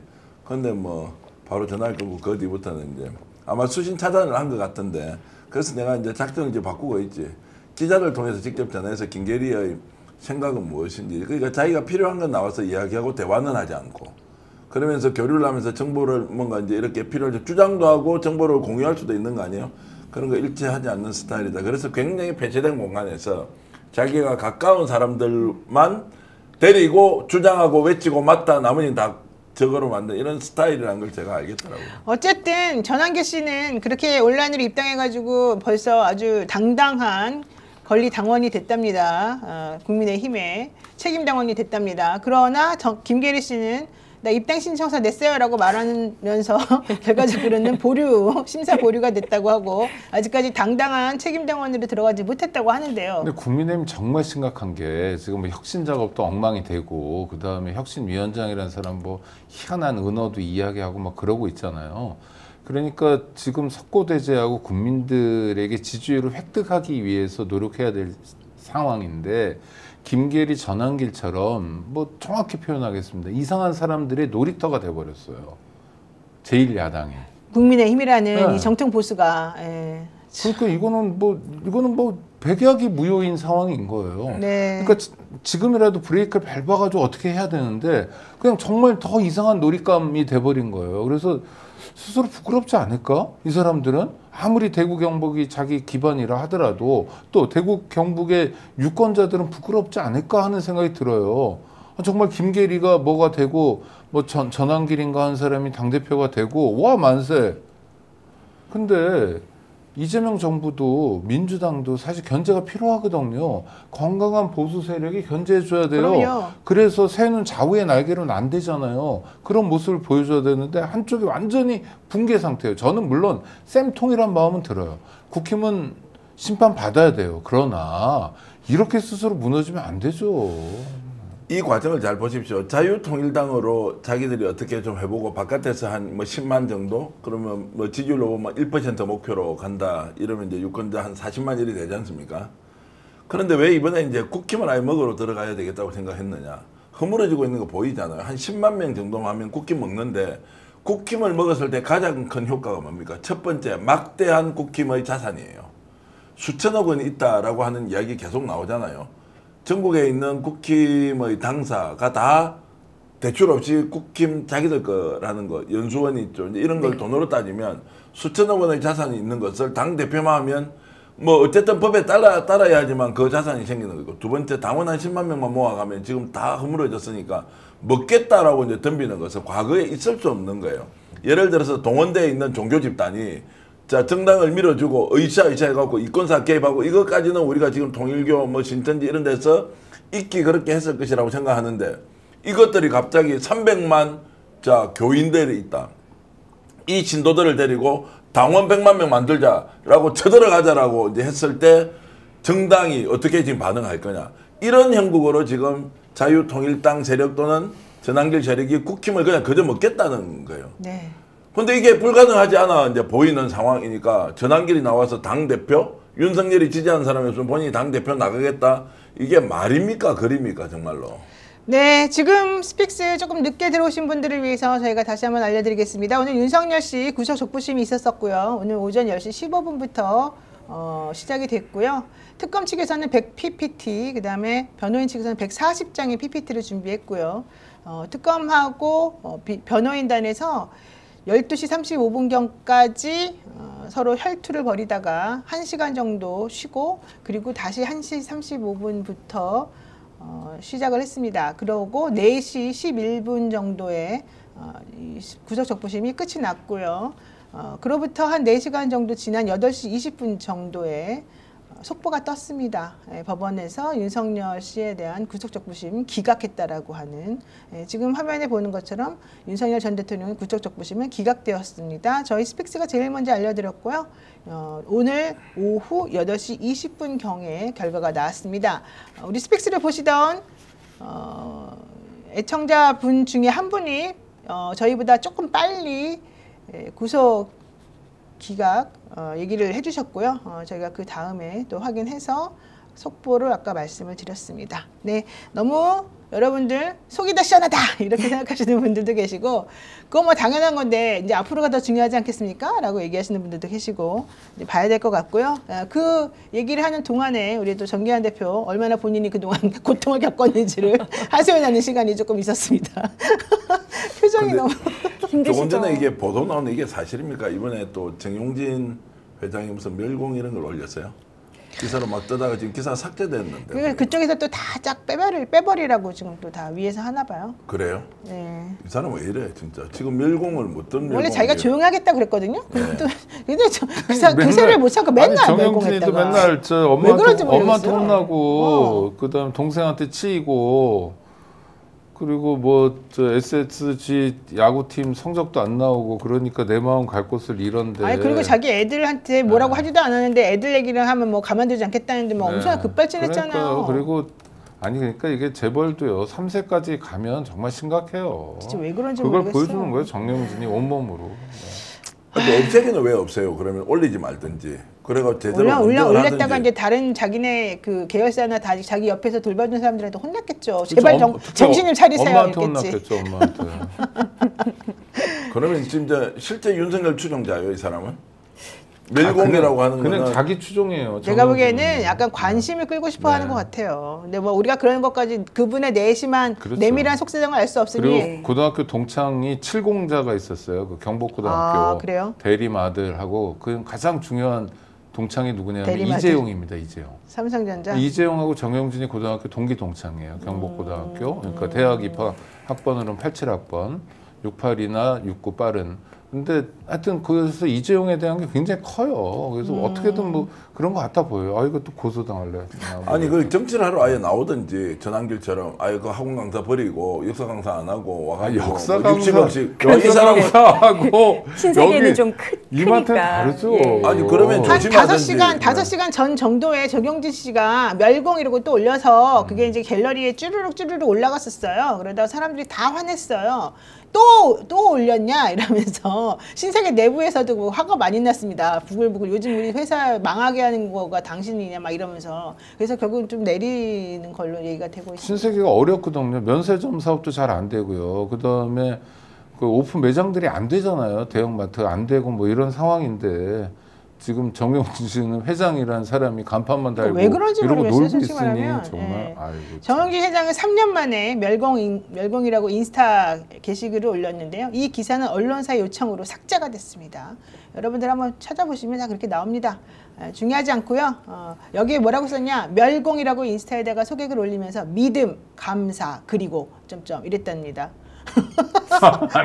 근데 뭐 바로 전화를 끊고 그 뒤부터는 이제 아마 수신 차단을 한 것 같은데 그래서 내가 이제 작전을 이제 바꾸고 있지. 기자를 통해서 직접 전화해서 김계리의 생각은 무엇인지. 그러니까 자기가 필요한 건 나와서 이야기하고 대화는 하지 않고 그러면서 교류를 하면서 정보를 뭔가 이제 이렇게 필요할 주장도 하고 정보를 공유할 수도 있는 거 아니에요? 그런 거 일치하지 않는 스타일이다. 그래서 굉장히 폐쇄된 공간에서 자기가 가까운 사람들만 데리고 주장하고 외치고 맞다 나머지는 다 저거로 만든 이런 스타일이라는 걸 제가 알겠더라고요. 어쨌든 전한계 씨는 그렇게 온라인으로 입당해가지고 벌써 아주 당당한 권리 당원이 됐답니다. 국민의힘의 책임 당원이 됐답니다. 그러나 김계리 씨는 나 입당 신청서 냈어요라고 말하면서 결과적으로는 심사 보류가 됐다고 하고 아직까지 당당한 책임 당원으로 들어가지 못했다고 하는데요. 근데 국민의힘 정말 심각한 게 지금 뭐 혁신 작업도 엉망이 되고 그 다음에 혁신위원장이라는 사람 뭐 희한한 은어도 이야기하고 막 그러고 있잖아요. 그러니까 지금 석고대죄하고 국민들에게 지지율을 획득하기 위해서 노력해야 될 상황인데 김계리 전한길처럼 뭐 정확히 표현하겠습니다. 이상한 사람들의 놀이터가 돼버렸어요. 제1야당에. 국민의힘이라는 네. 이 정통 보수가 예. 그러니까 이거는 뭐 백약이 무효인 상황인 거예요. 네. 그러니까 지금이라도 브레이크를 밟아가지고 어떻게 해야 되는데 그냥 정말 더 이상한 놀잇감이 돼버린 거예요. 그래서 스스로 부끄럽지 않을까? 이 사람들은 아무리 대구 경북이 자기 기반이라 하더라도 또 대구 경북의 유권자들은 부끄럽지 않을까 하는 생각이 들어요. 정말 김계리가 뭐가 되고 뭐 전환길인가 한 사람이 당대표가 되고 와 만세. 근데 이재명 정부도 민주당도 사실 견제가 필요하거든요. 건강한 보수 세력이 견제해줘야 돼요. 그럼요. 그래서 새는 좌우의 날개로는 안 되잖아요. 그런 모습을 보여줘야 되는데 한쪽이 완전히 붕괴 상태예요. 저는 물론 쌤통이란 마음은 들어요. 국힘은 심판 받아야 돼요. 그러나 이렇게 스스로 무너지면 안 되죠. 이 과정을 잘 보십시오. 자유통일당으로 자기들이 어떻게 좀 해보고 바깥에서 한 뭐 10만 정도 그러면 뭐 지지율로 보면 1% 목표로 간다 이러면 이제 유권자 한 40만 일이 되지 않습니까? 그런데 왜 이번에 이제 국힘을 아예 먹으러 들어가야 되겠다고 생각했느냐? 허물어지고 있는 거 보이잖아요. 한 10만 명 정도만 하면 국힘 먹는데 국힘을 먹었을 때 가장 큰 효과가 뭡니까? 첫 번째 막대한 국힘의 자산이에요. 수천억 원이 있다라고 하는 이야기 계속 나오잖아요. 전국에 있는 국힘의 당사가 다 대출 없이 국힘 자기들 거라는 거, 연수원이 있죠. 이런 걸 돈으로 따지면 수천억 원의 자산이 있는 것을 당대표만 하면 뭐 어쨌든 법에 따라야지만 그 자산이 생기는 거고, 두 번째 당원 한 10만 명만 모아가면 지금 다 허물어졌으니까 먹겠다라고 이제 덤비는 것은 과거에 있을 수 없는 거예요. 예를 들어서 동원대에 있는 종교 집단이 자, 정당을 밀어주고 의사 해갖고 이권사 개입하고 이것까지는 우리가 지금 통일교 뭐 신천지 이런 데서 있기 그렇게 했을 것이라고 생각하는데 이것들이 갑자기 300만 자 교인들이 있다. 이 신도들을 데리고 당원 100만 명 만들자라고 쳐들어가자라고 이제 했을 때 정당이 어떻게 지금 반응할 거냐. 이런 형국으로 지금 자유통일당 세력 또는 전환길 세력이 국힘을 그냥 그저 먹겠다는 거예요. 네. 근데 이게 불가능하지 않아 이제 보이는 상황이니까 전환길이 나와서 당대표 윤석열이 지지하는 사람이었으면 본인이 당대표 나가겠다 이게 말입니까 그림입니까 정말로. 네, 지금 스픽스 조금 늦게 들어오신 분들을 위해서 저희가 다시 한번 알려드리겠습니다. 오늘 윤석열 씨 구속 적부심이 있었었고요. 오늘 오전 10시 15분부터 시작이 됐고요. 특검 측에서는 100ppt, 그 다음에 변호인 측에서는 140장의 ppt를 준비했고요. 특검하고 변호인단에서 12시 35분경까지 서로 혈투를 벌이다가 1시간 정도 쉬고 그리고 다시 1시 35분부터 시작을 했습니다. 그러고 4시 11분 정도에 구속 적부심이 끝이 났고요. 그로부터 한 4시간 정도 지난 8시 20분 정도에 속보가 떴습니다. 법원에서 윤석열 씨에 대한 구속적부심 기각했다라고 하는 지금 화면에 보는 것처럼 윤석열 전 대통령의 구속적부심은 기각되었습니다. 저희 스픽스가 제일 먼저 알려드렸고요. 오늘 오후 8시 20분경에 결과가 나왔습니다. 우리 스픽스를 보시던 애청자분 중에 한 분이 저희보다 조금 빨리 구속 기각 얘기를 해주셨고요. 저희가 그 다음에 또 확인해서 속보를 아까 말씀을 드렸습니다. 네, 너무 여러분들 속이 다 시원하다 이렇게 생각하시는 분들도 계시고 그거 뭐 당연한 건데 이제 앞으로가 더 중요하지 않겠습니까? 라고 얘기하시는 분들도 계시고 이제 봐야 될 것 같고요. 그 얘기를 하는 동안에 우리 또 정기환 대표 얼마나 본인이 그동안 고통을 겪었는지를 하소연하는 시간이 조금 있었습니다. 표정이 너무 힘드시죠? 조금 전에 이게 보도 나오는 이게 사실입니까? 이번에 또 정용진 회장이 무슨 멸공 이런 걸 올렸어요? 기사로 막 뜨다가 지금 기사 삭제됐는데. 그쪽에서 또 다 쫙 빼버리라고 지금 또 다 위에서 하나 봐요. 그래요? 네. 이 사람 왜 이래 진짜. 지금 멸공을 못던 멸공. 원래 자기가 조용하겠다 그랬거든요. 네. 근데 기사를 못 참고 맨날 정영진이도 멸공했다가. 맨날 저 엄마한테 혼나고 그다음 동생한테 치이고 그리고 뭐 저 SSG 야구팀 성적도 안 나오고 그러니까 내 마음 갈 곳을 잃었는데. 아니 그리고 자기 애들한테 뭐라고 하지도 않았는데 애들 얘기를 하면 뭐 가만두지 않겠다는데 뭐 엄청 급발진했잖아요. 그러니까요. 그리고 아니 그러니까 이게 재벌도요 3세까지 가면 정말 심각해요. 진짜 왜 그런지 그걸 모르겠어요. 보여주는 거예요 정영진이 온몸으로. 근데 없애기는 왜 없어요? 그러면 올리지 말든지. 그래가 제대로 올렸다가 이제 다른 자기네 그 계열사나 다 자기 옆에서 돌봐준 사람들한테 혼났겠죠. 제발 정신을 차리세요. 엄마한테 이랬겠지. 혼났겠죠 엄마한테. 그러면 진짜 실제 윤석열 추종자예요, 이 사람은? 멸공이라고 하는 그냥 거는 자기 추종이에요. 제가 보기에는 약간 관심을 끌고 싶어 하는 것 같아요. 근데 뭐 우리가 그런 것까지 그분의 내심한 그렇죠. 내밀한 속사정을 알 수 없으니. 그리고 고등학교 동창이 칠공자가 있었어요. 그 경복고등학교 아, 그래요? 대림 아들하고 그 가장 중요한 동창이 누구냐면 대림 아들. 이재용입니다. 이재용. 삼성전자. 이재용하고 정영진이 고등학교 동기 동창이에요. 경복고등학교. 그러니까 대학 입학 학번으로는 87학번, 68이나 69 빠른. 근데 하여튼 그래서 이재용에 대한 게 굉장히 커요. 그래서 어떻게든 뭐 그런 것 같아 보여요. 아 이거 또 고소당할래. 아니 그 정치를 하러 아예 나오든지 전한길처럼 아예 그 학원 강사 버리고 역사 강사 안 하고 와가지고 역사 뭐 강사 60억씩 이 사람은 하고 신세계는 좀 이마트는 크니까. 다르죠. 예. 아니, 그러면 한 조심하든지. 5시간 전 정도에 정영진 씨가 멸공 이러고 또 올려서 그게 이제 갤러리에 쭈르륵 올라갔었어요. 그러다가 사람들이 다 화냈어요. 또 올렸냐 이러면서 신세계 내부에서도 뭐 화가 많이 났습니다. 부글부글 요즘 우리 회사 망하게 하는 거가 당신이냐 막 이러면서 그래서 결국은 좀 내리는 걸로 얘기가 되고 있습니다. 신세계가 어렵거든요. 면세점 사업도 잘 안 되고요. 그 다음에 그 오픈 매장들이 안 되잖아요. 대형마트 안 되고 뭐 이런 상황인데 지금 정영진 씨는 회장이라는 사람이 간판만 달고 왜 그런지 이러고 모르겠어요. 놀고 솔직히 있으니 말하면. 정말 예. 아이고 참. 정영진 회장은 3년 만에 멸공이라고 인스타 게시글을 올렸는데요. 이 기사는 언론사 요청으로 삭제가 됐습니다. 여러분들 한번 찾아보시면 다 그렇게 나옵니다. 중요하지 않고요. 여기에 뭐라고 썼냐? 멸공이라고 인스타에다가 소개글 올리면서 믿음, 감사, 그리고 점점 이랬답니다.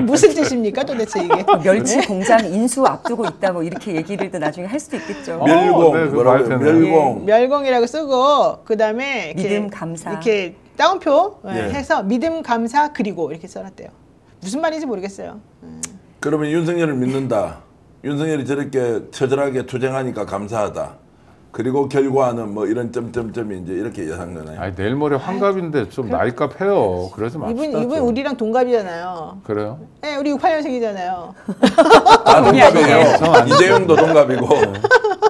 무슨 뜻입니까 도대체 이게? 멸치 공장 인수 앞두고 있다 뭐 이렇게 얘기를 또 나중에 할 수도 있겠죠. 멸공 네, 그거 뭐라고요? 말 되네요. 멸공. 멸공이라고 쓰고 그다음에 이렇게 믿음, 감사. 이렇게 따옴표 예. 해서 믿음, 감사, 그리고 이렇게 써놨대요. 무슨 말인지 모르겠어요. 그러면 윤석열을 믿는다. 윤석열이 저렇게 처절하게 투쟁하니까 감사하다. 그리고 결과는 뭐 이런 점점점이 이제 이렇게 예상되나요 아니 내일 모레 환갑인데 좀 나이값 해요. 그러지 맙시다. 이분 좀. 우리랑 동갑이잖아요. 그래요? 네, 우리 68년생이잖아요. 다 동갑이에요. 전 아니에요. 이재용도 동갑이고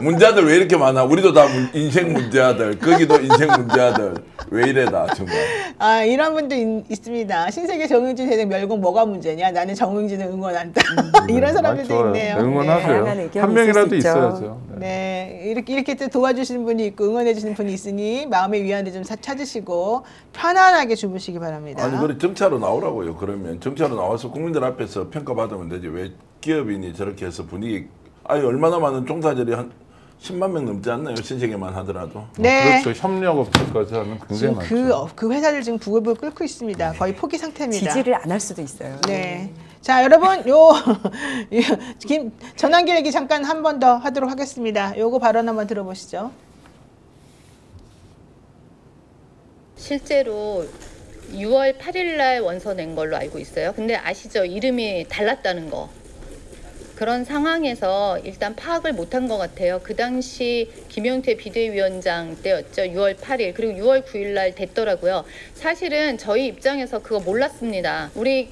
문제아들 왜 이렇게 많아? 우리도 다 인생 문제아들. 거기도 인생 문제아들. 왜 이래다 정말. 아 이런 분도 있습니다. 신세계 정영진 회장 멸공 뭐가 문제냐? 나는 정영진을 응원한다. 이런 사람들도 좋아요. 있네요. 네, 응원하세요. 다양한 의견이 한 명이라도 있을 수 있죠. 있어야죠. 네. 네, 이렇게 또 도와주시는 분이 있고 응원해주시는 분이 있으니 마음의 위안을 좀 찾으시고 편안하게 주무시기 바랍니다. 아니 그래 정치하러 나오라고요. 그러면 정치하러 나와서 국민들 앞에서 평가받으면 되지. 왜 기업인이 저렇게 해서 분위기 아니 얼마나 많은 종사자들이 한 10만 명 넘지 않나요? 신세계만 하더라도. 네. 그렇죠. 협력업체까지 하면 굉장히 지금 많죠. 그 회사를 지금 부글부글 끓고 있습니다. 거의 포기 상태입니다. 지지를 안 할 수도 있어요. 네. 자, 여러분, 전환길 얘기 잠깐 한 번 더 하도록 하겠습니다. 요거 발언 한번 들어보시죠. 실제로 6월 8일 날 원서 낸 걸로 알고 있어요. 근데 아시죠? 이름이 달랐다는 거. 그런 상황에서 일단 파악을 못한 것 같아요. 그 당시 김용태 비대위원장 때였죠. 6월 8일 그리고 6월 9일 날 됐더라고요. 사실은 저희 입장에서 그거 몰랐습니다. 우리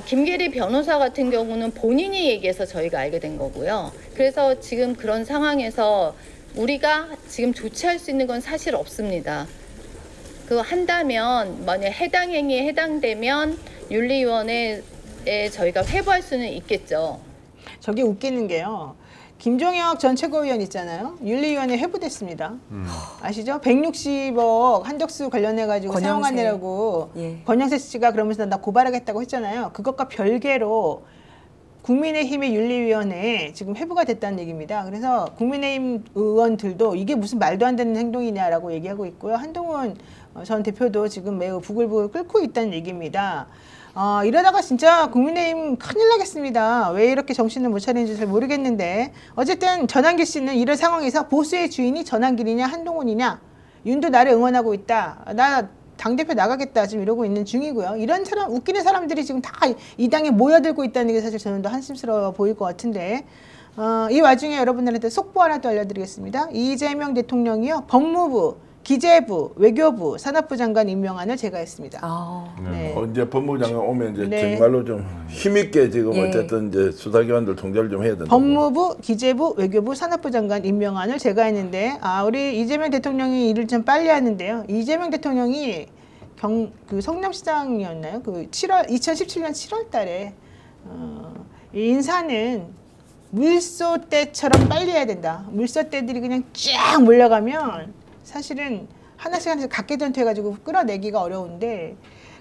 김계리 변호사 같은 경우는 본인이 얘기해서 저희가 알게 된 거고요. 그래서 지금 그런 상황에서 우리가 지금 조치할 수 있는 건 사실 없습니다. 그거 한다면 만약 해당 행위에 해당되면 윤리위원회에 저희가 회부할 수는 있겠죠. 저게 웃기는 게요. 김종혁 전 최고위원 있잖아요. 윤리위원회 회부됐습니다. 아시죠? 160억 한덕수 관련해가지고 권영세. 사용하느라고 예. 권영세 씨가 그러면서 나 고발하겠다고 했잖아요. 그것과 별개로 국민의힘의 윤리위원회에 지금 회부가 됐다는 얘기입니다. 그래서 국민의힘 의원들도 이게 무슨 말도 안 되는 행동이냐라고 얘기하고 있고요. 한동훈 전 대표도 지금 매우 부글부글 끓고 있다는 얘기입니다. 이러다가 진짜 국민의힘 큰일 나겠습니다. 왜 이렇게 정신을 못 차리는지 잘 모르겠는데 어쨌든 전한길 씨는 이런 상황에서 보수의 주인이 전한길이냐 한동훈이냐 윤도 나를 응원하고 있다. 나 당대표 나가겠다 지금 이러고 있는 중이고요. 이런 사람 웃기는 사람들이 지금 다 이 당에 모여들고 있다는 게 사실 저는 더 한심스러워 보일 것 같은데 이 와중에 여러분들한테 속보 하나 또 알려드리겠습니다. 이재명 대통령이요 법무부, 기재부, 외교부, 산업부 장관 임명안을 제거했습니다. 네. 이제 법무부 장관 오면 이제 네. 정말로 좀 힘있게 지금 예. 어쨌든 이제 수사기관들 통제를 좀 해야 된다. 법무부, 기재부, 외교부, 산업부 장관 임명안을 제거했는데 우리 이재명 대통령이 일을 좀 빨리 하는데요. 이재명 대통령이 그 성남시장이었나요? 그 2017년 7월 달에 이 인사는 물소떼처럼 빨리 해야 된다. 물소떼들이 그냥 쫙 몰려가면 사실은 하나씩 각개전투 해가지고 끌어내기가 어려운데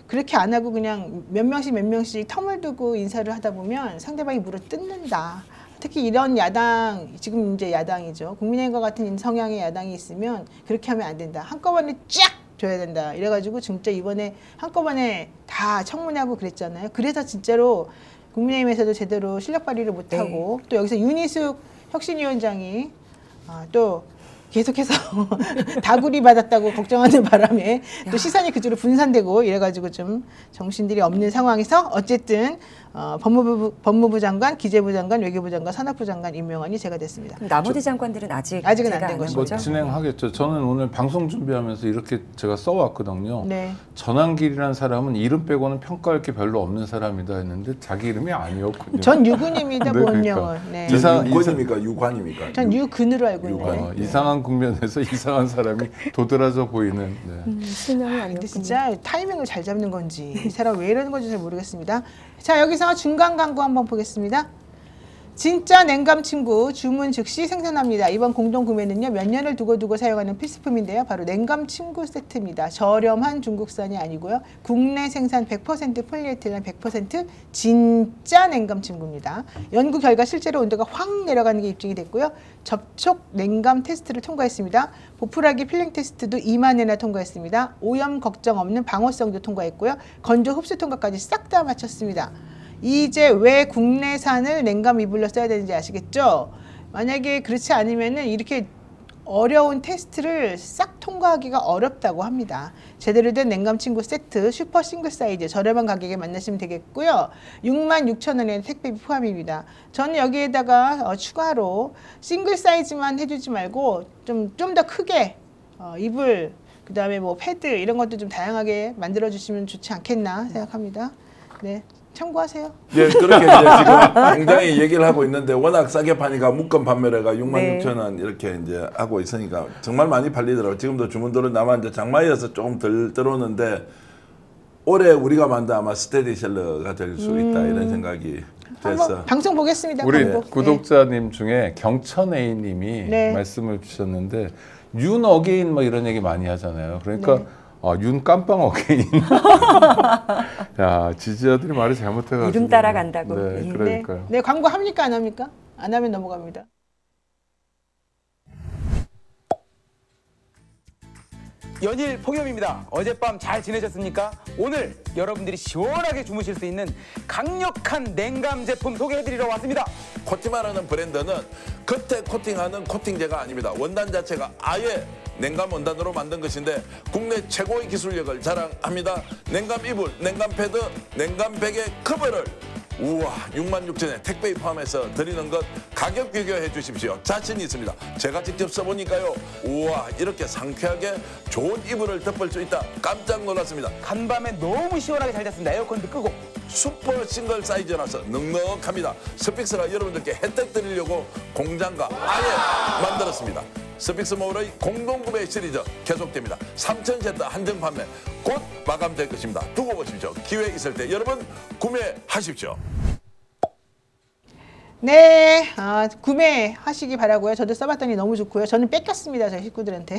그렇게 안 하고 그냥 몇 명씩 텀을 두고 인사를 하다 보면 상대방이 물어 뜯는다. 특히 이런 야당, 지금 이제 야당이죠. 국민의힘과 같은 성향의 야당이 있으면 그렇게 하면 안 된다. 한꺼번에 쫙 줘야 된다. 이래가지고 진짜 이번에 한꺼번에 다 청문회하고 그랬잖아요. 그래서 진짜로 국민의힘에서도 제대로 실력 발휘를 못하고 또 여기서 윤희숙 혁신위원장이 또 계속해서 다구리 받았다고 걱정하는 바람에 또 시선이 그쪽으로 분산되고 이래가지고 좀 정신들이 없는 상황에서 어쨌든 법무부 장관, 기재부 장관, 외교부 장관, 산업부 장관 임명안이 제가 됐습니다. 그럼 나머지 장관들은 아직은 안 된 거죠. 뭐 진행하겠죠. 저는 오늘 방송 준비하면서 이렇게 제가 써왔거든요. 네. 전한길이라는 사람은 이름 빼고는 평가할 게 별로 없는 사람이다 했는데 자기 이름이 아니었군요. 전 유근입니다. 네, 본명은. 그러니까. 네. 유권입니까? 유관입니까? 전 유근으로 알고 있는데. 이상한 국면에서 이상한 사람이 도드라져 보이는. 실명이 근데 아니었군요. 진짜 타이밍을 잘 잡는 건지 이 사람 왜 이러는 건지 잘 모르겠습니다. 자, 여기서 중간 광고 한번 보겠습니다. 진짜 냉감 침구 주문 즉시 생산합니다. 이번 공동 구매는요 몇 년을 두고 사용하는 필수품인데요. 바로 냉감 침구 세트입니다. 저렴한 중국산이 아니고요. 국내 생산 100% 폴리에틸렌 100% 진짜 냉감 침구입니다. 연구 결과 실제로 온도가 확 내려가는 게 입증이 됐고요. 접촉 냉감 테스트를 통과했습니다. 보풀하기 필링 테스트도 2만 회나 통과했습니다. 오염 걱정 없는 방어성도 통과했고요. 건조 흡수 통과까지 싹 다 마쳤습니다. 이제 왜 국내산을 냉감 이불로 써야 되는지 아시겠죠? 만약에 그렇지 않으면은 이렇게 어려운 테스트를 싹 통과하기가 어렵다고 합니다. 제대로 된 냉감 침구 세트 슈퍼 싱글 사이즈 저렴한 가격에 만나시면 되겠고요. 66,000원에 택배비 포함입니다. 저는 여기에다가 추가로 싱글 사이즈만 해주지 말고 좀 더 크게 이불 그다음에 뭐 패드 이런 것도 좀 다양하게 만들어 주시면 좋지 않겠나 생각합니다. 네. 참고하세요. 예, 그렇게 이제 지금 굉장히 얘기를 하고 있는데 워낙 싸게 파니까 묶음 판매료가 66,000원 이렇게 이제 하고 있으니까 정말 많이 팔리더라고요. 지금도 주문들은 아마 이제 장마이어서 조금 덜 들어오는데 올해 우리가 만든 아마 스테디셀러가 될 수 있다 이런 생각이 됐어. 방송 보겠습니다. 우리 광고. 구독자님 중에 경천A님이 말씀을 주셨는데 윤 어게인 뭐 이런 얘기 많이 하잖아요. 그러니까 윤 깜빵 어게인. 야, 지지자들이 말을 잘못해가지고. 이름 따라간다고. 네, 그러니까요. 네, 광고 합니까 안 합니까? 안 하면 넘어갑니다. 연일 폭염입니다. 어젯밤 잘 지내셨습니까? 오늘 여러분들이 시원하게 주무실 수 있는 강력한 냉감 제품 소개해드리러 왔습니다. 코티마라는 브랜드는 겉에 코팅하는 코팅제가 아닙니다. 원단 자체가 아예 냉감 원단으로 만든 것인데 국내 최고의 기술력을 자랑합니다. 냉감 이불, 냉감 패드, 냉감 베개 커버를 우와 66,000원에 택배 포함해서 드리는 것 가격 비교해 주십시오. 자신 있습니다. 제가 직접 써보니까요. 우와 이렇게 상쾌하게 좋은 이불을 덮을 수 있다. 깜짝 놀랐습니다. 간밤에 너무 시원하게 잘 잤습니다. 에어컨도 끄고. 슈퍼 싱글 사이즈라서 넉넉합니다. 스픽스가 여러분들께 혜택 드리려고 공장과 아예 만들었습니다. 스픽스몰의 공동구매 시리즈 계속됩니다. 3,000세트 한정 판매 곧 마감될 것입니다. 두고 보십시오. 기회 있을 때 여러분 구매하십시오. 네, 구매하시기 바라고요. 저도 써봤더니 너무 좋고요. 저는 뺏겼습니다. 저희 식구들한테.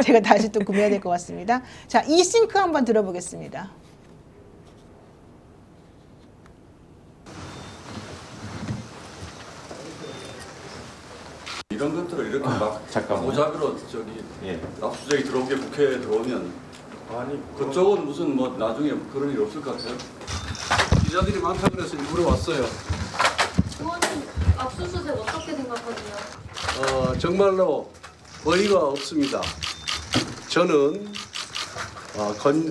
제가 다시 또 구매해야 될 것 같습니다. 자, 이 싱크 한번 들어보겠습니다. 이런 것들을 이렇게 막 무작위로 압수수색이 들어오게 국회에 들어오면 아니 그쪽은 무슨 뭐 나중에 그런 일 없을 것 같아요. 기자들이 많다 그래서 일부러 왔어요. 의원님 압수수색 어떻게 생각하세요? 정말로 어이가 없습니다. 저는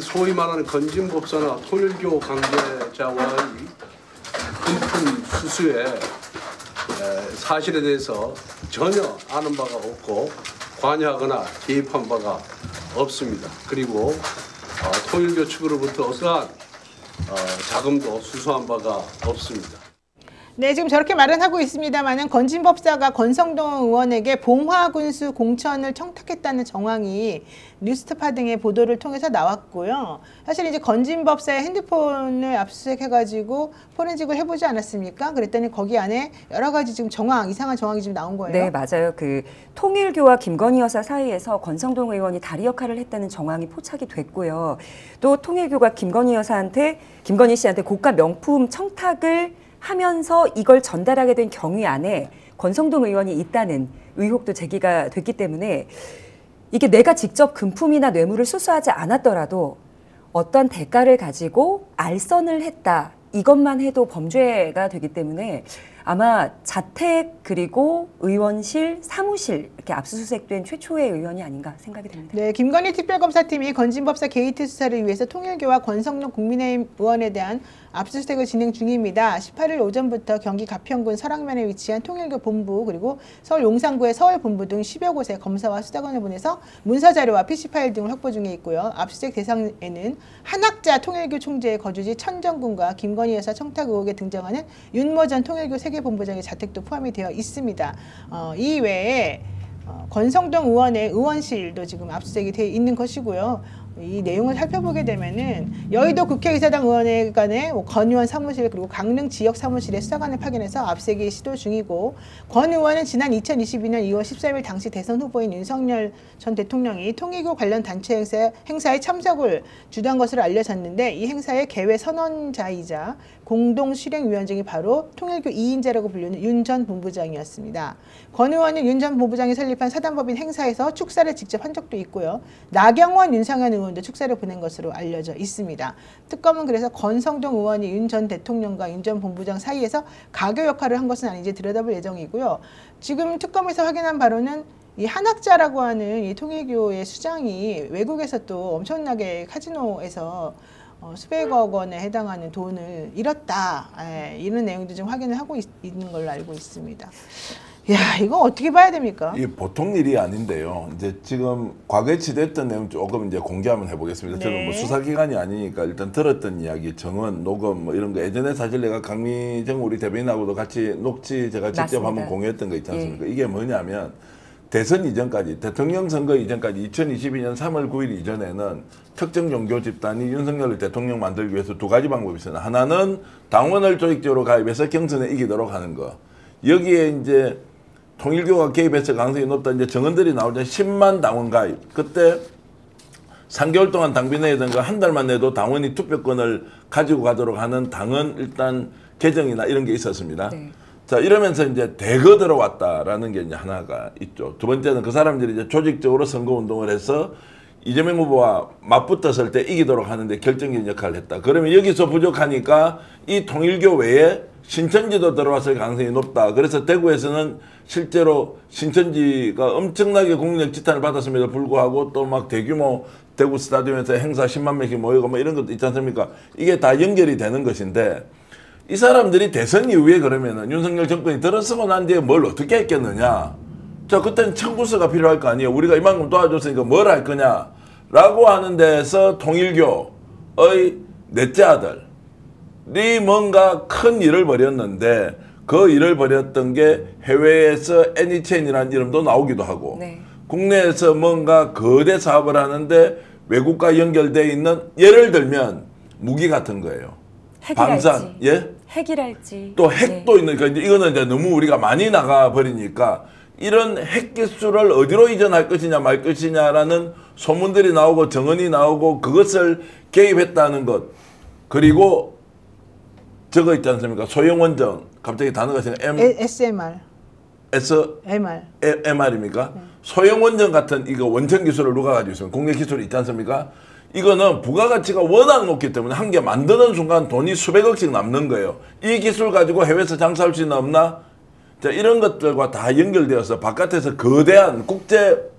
소위 말하는 건진법사나 통일교 관계자와의 금품 수수에 사실에 대해서 전혀 아는 바가 없고 관여하거나 개입한 바가 없습니다. 그리고 통일교 측으로부터 어떠한 자금도 수수한 바가 없습니다. 네, 지금 저렇게 말은 하고 있습니다만은 건진법사가 권성동 의원에게 봉화군수 공천을 청탁했다는 정황이 뉴스타파 등의 보도를 통해서 나왔고요. 사실 이제 건진법사의 핸드폰을 압수수색해가지고 포렌식을 해보지 않았습니까? 그랬더니 거기 안에 여러 가지 지금 이상한 정황이 지금 나온 거예요. 네, 맞아요. 그 통일교와 김건희 여사 사이에서 권성동 의원이 다리 역할을 했다는 정황이 포착이 됐고요. 또 통일교가 김건희 씨한테 고가 명품 청탁을 하면서 이걸 전달하게 된 경위 안에 권성동 의원이 있다는 의혹도 제기가 됐기 때문에 이게 내가 직접 금품이나 뇌물을 수수하지 않았더라도 어떤 대가를 가지고 알선을 했다. 이것만 해도 범죄가 되기 때문에 아마 자택 그리고 의원실, 사무실 이렇게 압수수색된 최초의 의원이 아닌가 생각이 됩니다. 네, 김건희 특별검사팀이 건진법사 게이트 수사를 위해서 통일교와 권성동 국민의힘 의원에 대한 압수수색을 진행 중입니다. 18일 오전부터 경기 가평군 설악면에 위치한 통일교 본부 그리고 서울 용산구의 서울본부 등 10여 곳에 검사와 수사관을 보내서 문서자료와 PC파일 등을 확보 중에 있고요. 압수수색 대상에는 한학자 통일교 총재의 거주지 천정군과 김건희 여사 청탁 의혹에 등장하는 윤모 전 통일교 세계본부장의 자택도 포함이 되어 있습니다. 이 외에 권성동 의원의 의원실도 지금 압수수색이 되어 있는 것이고요. 이 내용을 살펴보게 되면은 여의도 국회의사당 의원회관의 권 의원 사무실 그리고 강릉 지역 사무실에 수사관을 파견해서 압수수색이 시도 중이고 권 의원은 지난 2022년 2월 13일 당시 대선 후보인 윤석열 전 대통령이 통일교 관련 단체 행사에 참석을 주도한 것으로 알려졌는데 이 행사의 개회 선언자이자 공동 실행위원 중이 바로 통일교 2인자라고 불리는 윤 전 본부장이었습니다. 권 의원은 윤 전 본부장이 설립한 사단법인 행사에서 축사를 직접 한 적도 있고요. 나경원, 윤상현 의원도 축사를 보낸 것으로 알려져 있습니다. 특검은 그래서 권성동 의원이 윤 전 대통령과 윤 전 본부장 사이에서 가교 역할을 한 것은 아닌지 들여다볼 예정이고요. 지금 특검에서 확인한 바로는 이 한학자라고 하는 이 통일교의 수장이 외국에서 또 엄청나게 카지노에서 수백억 원에 해당하는 돈을 잃었다. 이런 내용도 좀 확인을 하고 있는 걸로 알고 있습니다. 야, 이거 어떻게 봐야 됩니까? 이게 보통 일이 아닌데요. 이제 지금 과거에 취재했던 내용 조금 이제 공개 한번 해보겠습니다. 네. 저는 뭐 수사기관이 아니니까 일단 들었던 이야기, 정원, 녹음 뭐 이런 거 예전에 사실 내가 강미정 우리 대변인하고도 같이 녹취 제가 직접 맞습니다. 한번 공유했던 거 있지 않습니까? 이게 뭐냐면 대선 이전까지, 대통령 선거 이전까지 2022년 3월 9일 이전에는 특정 종교 집단이 윤석열을 대통령 만들기 위해서 두 가지 방법이 있어요. 하나는 당원을 조직적으로 가입해서 경선에 이기도록 하는 거. 여기에 이제 통일교가 개입했을 가능성이 높다. 이제 정언들이 나오자 10만 당원 가입. 그때 3개월 동안 당비내에든가 한 달만 내도 당원이 투표권을 가지고 가도록 하는 당헌 일단 개정이나 이런 게 있었습니다. 네. 자, 이러면서 이제 대거 들어왔다라는 게 이제 하나가 있죠. 두 번째는 그 사람들이 이제 조직적으로 선거운동을 해서 이재명 후보와 맞붙었을 때 이기도록 하는데 결정적인 역할을 했다. 그러면 여기서 부족하니까 이 통일교 외에 신천지도 들어왔을 가능성이 높다. 그래서 대구에서는 실제로 신천지가 엄청나게 국민적 지탄을 받았음에도 불구하고 또 막 대규모 대구 스타디움에서 행사 10만 명씩 모이고 뭐 이런 것도 있지 않습니까? 이게 다 연결이 되는 것인데 이 사람들이 대선 이후에 그러면은 윤석열 정권이 들어서고 난 뒤에 뭘 어떻게 했겠느냐. 자, 그때는 청구서가 필요할 거 아니에요. 우리가 이만큼 도와줬으니까 뭘 할 거냐. 라고 하는 데서 통일교의 넷째 아들이 뭔가 큰 일을 벌였는데 그 일을 벌였던 게 해외에서 애니체인이라는 이름도 나오기도 하고 네. 국내에서 뭔가 거대 사업을 하는데 외국과 연결되어 있는 예를 들면 무기 같은 거예요. 방산, 예? 핵이랄지. 또 핵도 네. 있는, 그러니까 이거는 이제 너무 우리가 많이 나가 버리니까 이런 핵 기술을 어디로 이전할 것이냐 말 것이냐라는 소문들이 나오고 정언이 나오고 그것을 개입했다는 것. 그리고 저거 있지 않습니까? 소형 원전. 갑자기 단어가 SMR. MR입니까? 소형 원전 같은 이거 원천 기술을 누가 가지고 있으면 국내 기술이 있지 않습니까? 이거는 부가가치가 워낙 높기 때문에 한 개 만드는 순간 돈이 수백억씩 남는 거예요. 이 기술 가지고 해외에서 장사할 수 있나 없나? 자, 이런 것들과 다 연결되어서 바깥에서 거대한 국제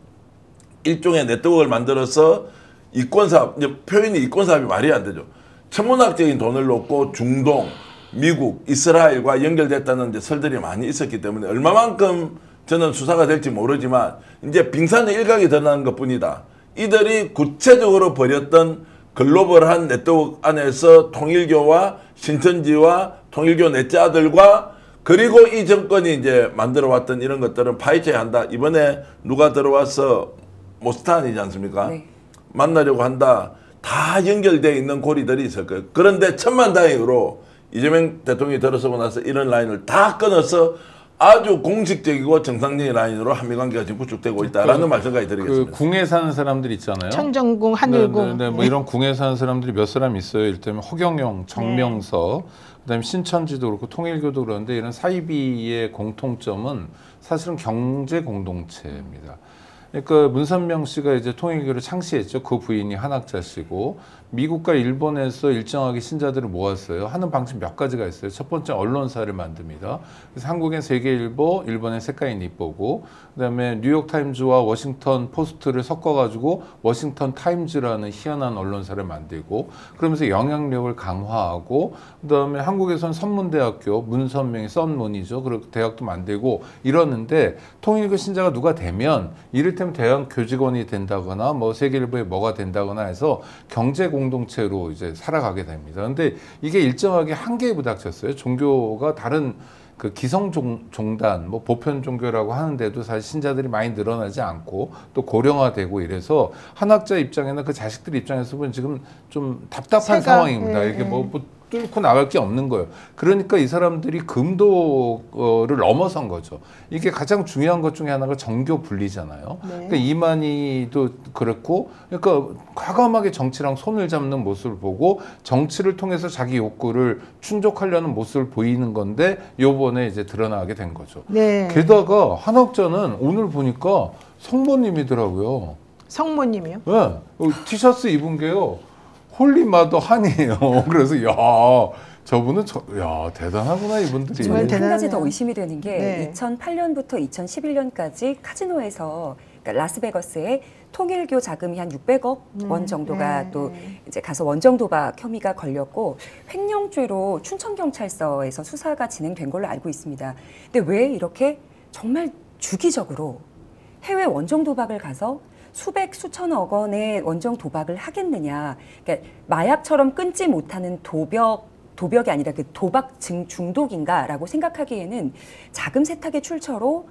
일종의 네트워크를 만들어서 이권사업, 이제 표현이 이권사업이 말이 안 되죠. 천문학적인 돈을 놓고 중동, 미국, 이스라엘과 연결됐다는 이제 설들이 많이 있었기 때문에 얼마만큼 저는 수사가 될지 모르지만 이제 빙산의 일각이 드러나는 것 뿐이다. 이들이 구체적으로 벌였던 글로벌한 네트워크 안에서 통일교와 신천지와 통일교 넷째 아들과 그리고 이 정권이 이제 만들어 왔던 이런 것들은 파헤쳐야 한다. 이번에 누가 들어와서 모스탄이지 않습니까? 네. 만나려고 한다. 다 연결되어 있는 고리들이 있을 거예요. 그런데 천만다행으로 이재명 대통령이 들어서고 나서 이런 라인을 다 끊어서 아주 공식적이고 정상적인 라인으로 한미관계가 지금 구축되고 있다라는 말씀까지 드리겠습니다. 그 궁에 사는 사람들 있잖아요. 천정궁, 하늘궁. 네, 뭐 이런 궁에 사는 사람들이 몇 사람 있어요. 일테면 허경영, 정명서, 그다음에 신천지도 그렇고 통일교도 그런데 이런 사이비의 공통점은 사실은 경제 공동체입니다. 그러니까 문선명 씨가 이제 통일교를 창시했죠. 그 부인이 한학자 씨고 미국과 일본에서 일정하게 신자들을 모았어요. 하는 방식 몇 가지가 있어요. 첫 번째 언론사를 만듭니다. 그래서 한국엔 세계일보, 일본엔 세카이 니뽀고, 그다음에 뉴욕타임즈와 워싱턴 포스트를 섞어가지고 워싱턴 타임즈라는 희한한 언론사를 만들고, 그러면서 영향력을 강화하고, 그다음에 한국에선 선문대학교, 문선명이 썬문이죠. 그리고 대학도 만들고 이러는데 통일교 신자가 누가 되면 이를테면 대학 교직원이 된다거나 뭐 세계일보에 뭐가 된다거나 해서 경제 공동체로 이제 살아가게 됩니다. 근데 이게 일정하게 한계에 부닥쳤어요. 종교가 다른 그 기성종단, 뭐 보편 종교라고 하는데도 사실 신자들이 많이 늘어나지 않고 또 고령화되고 이래서 한학자 입장이나 그 자식들 입장에서 보면 지금 좀 답답한 상황입니다. 이게 뭐 뚫고 나갈 게 없는 거예요. 그러니까 이 사람들이 금도를 넘어선 거죠. 이게 가장 중요한 것 중에 하나가 정교 분리잖아요. 그러니까 이만희도 그렇고, 그러니까 과감하게 정치랑 손을 잡는 모습을 보고 정치를 통해서 자기 욕구를 충족하려는 모습을 보이는 건데 요번에 이제 드러나게 된 거죠. 게다가 한학자는 오늘 보니까 성모님이더라고요. 성모님이요? 네. 티셔츠 입은 게요. 홀리마더 한이에요. 그래서 야 저분은 야 대단하구나 이분들이. 저는 한 가지 더 의심이 되는 게 2008년부터 2011년까지 카지노에서 그러니까 라스베거스에 통일교 자금이 한 600억 원 정도가 또 이제 가서 원정 도박 혐의가 걸렸고 횡령죄로 춘천경찰서에서 수사가 진행된 걸로 알고 있습니다. 근데 왜 이렇게 정말 주기적으로 해외 원정 도박을 가서 수천억 원의 원정 도박을 하겠느냐. 그러니까 마약처럼 끊지 못하는 도벽이 아니라 그 도박 중독인가라고 생각하기에는 자금 세탁의 출처로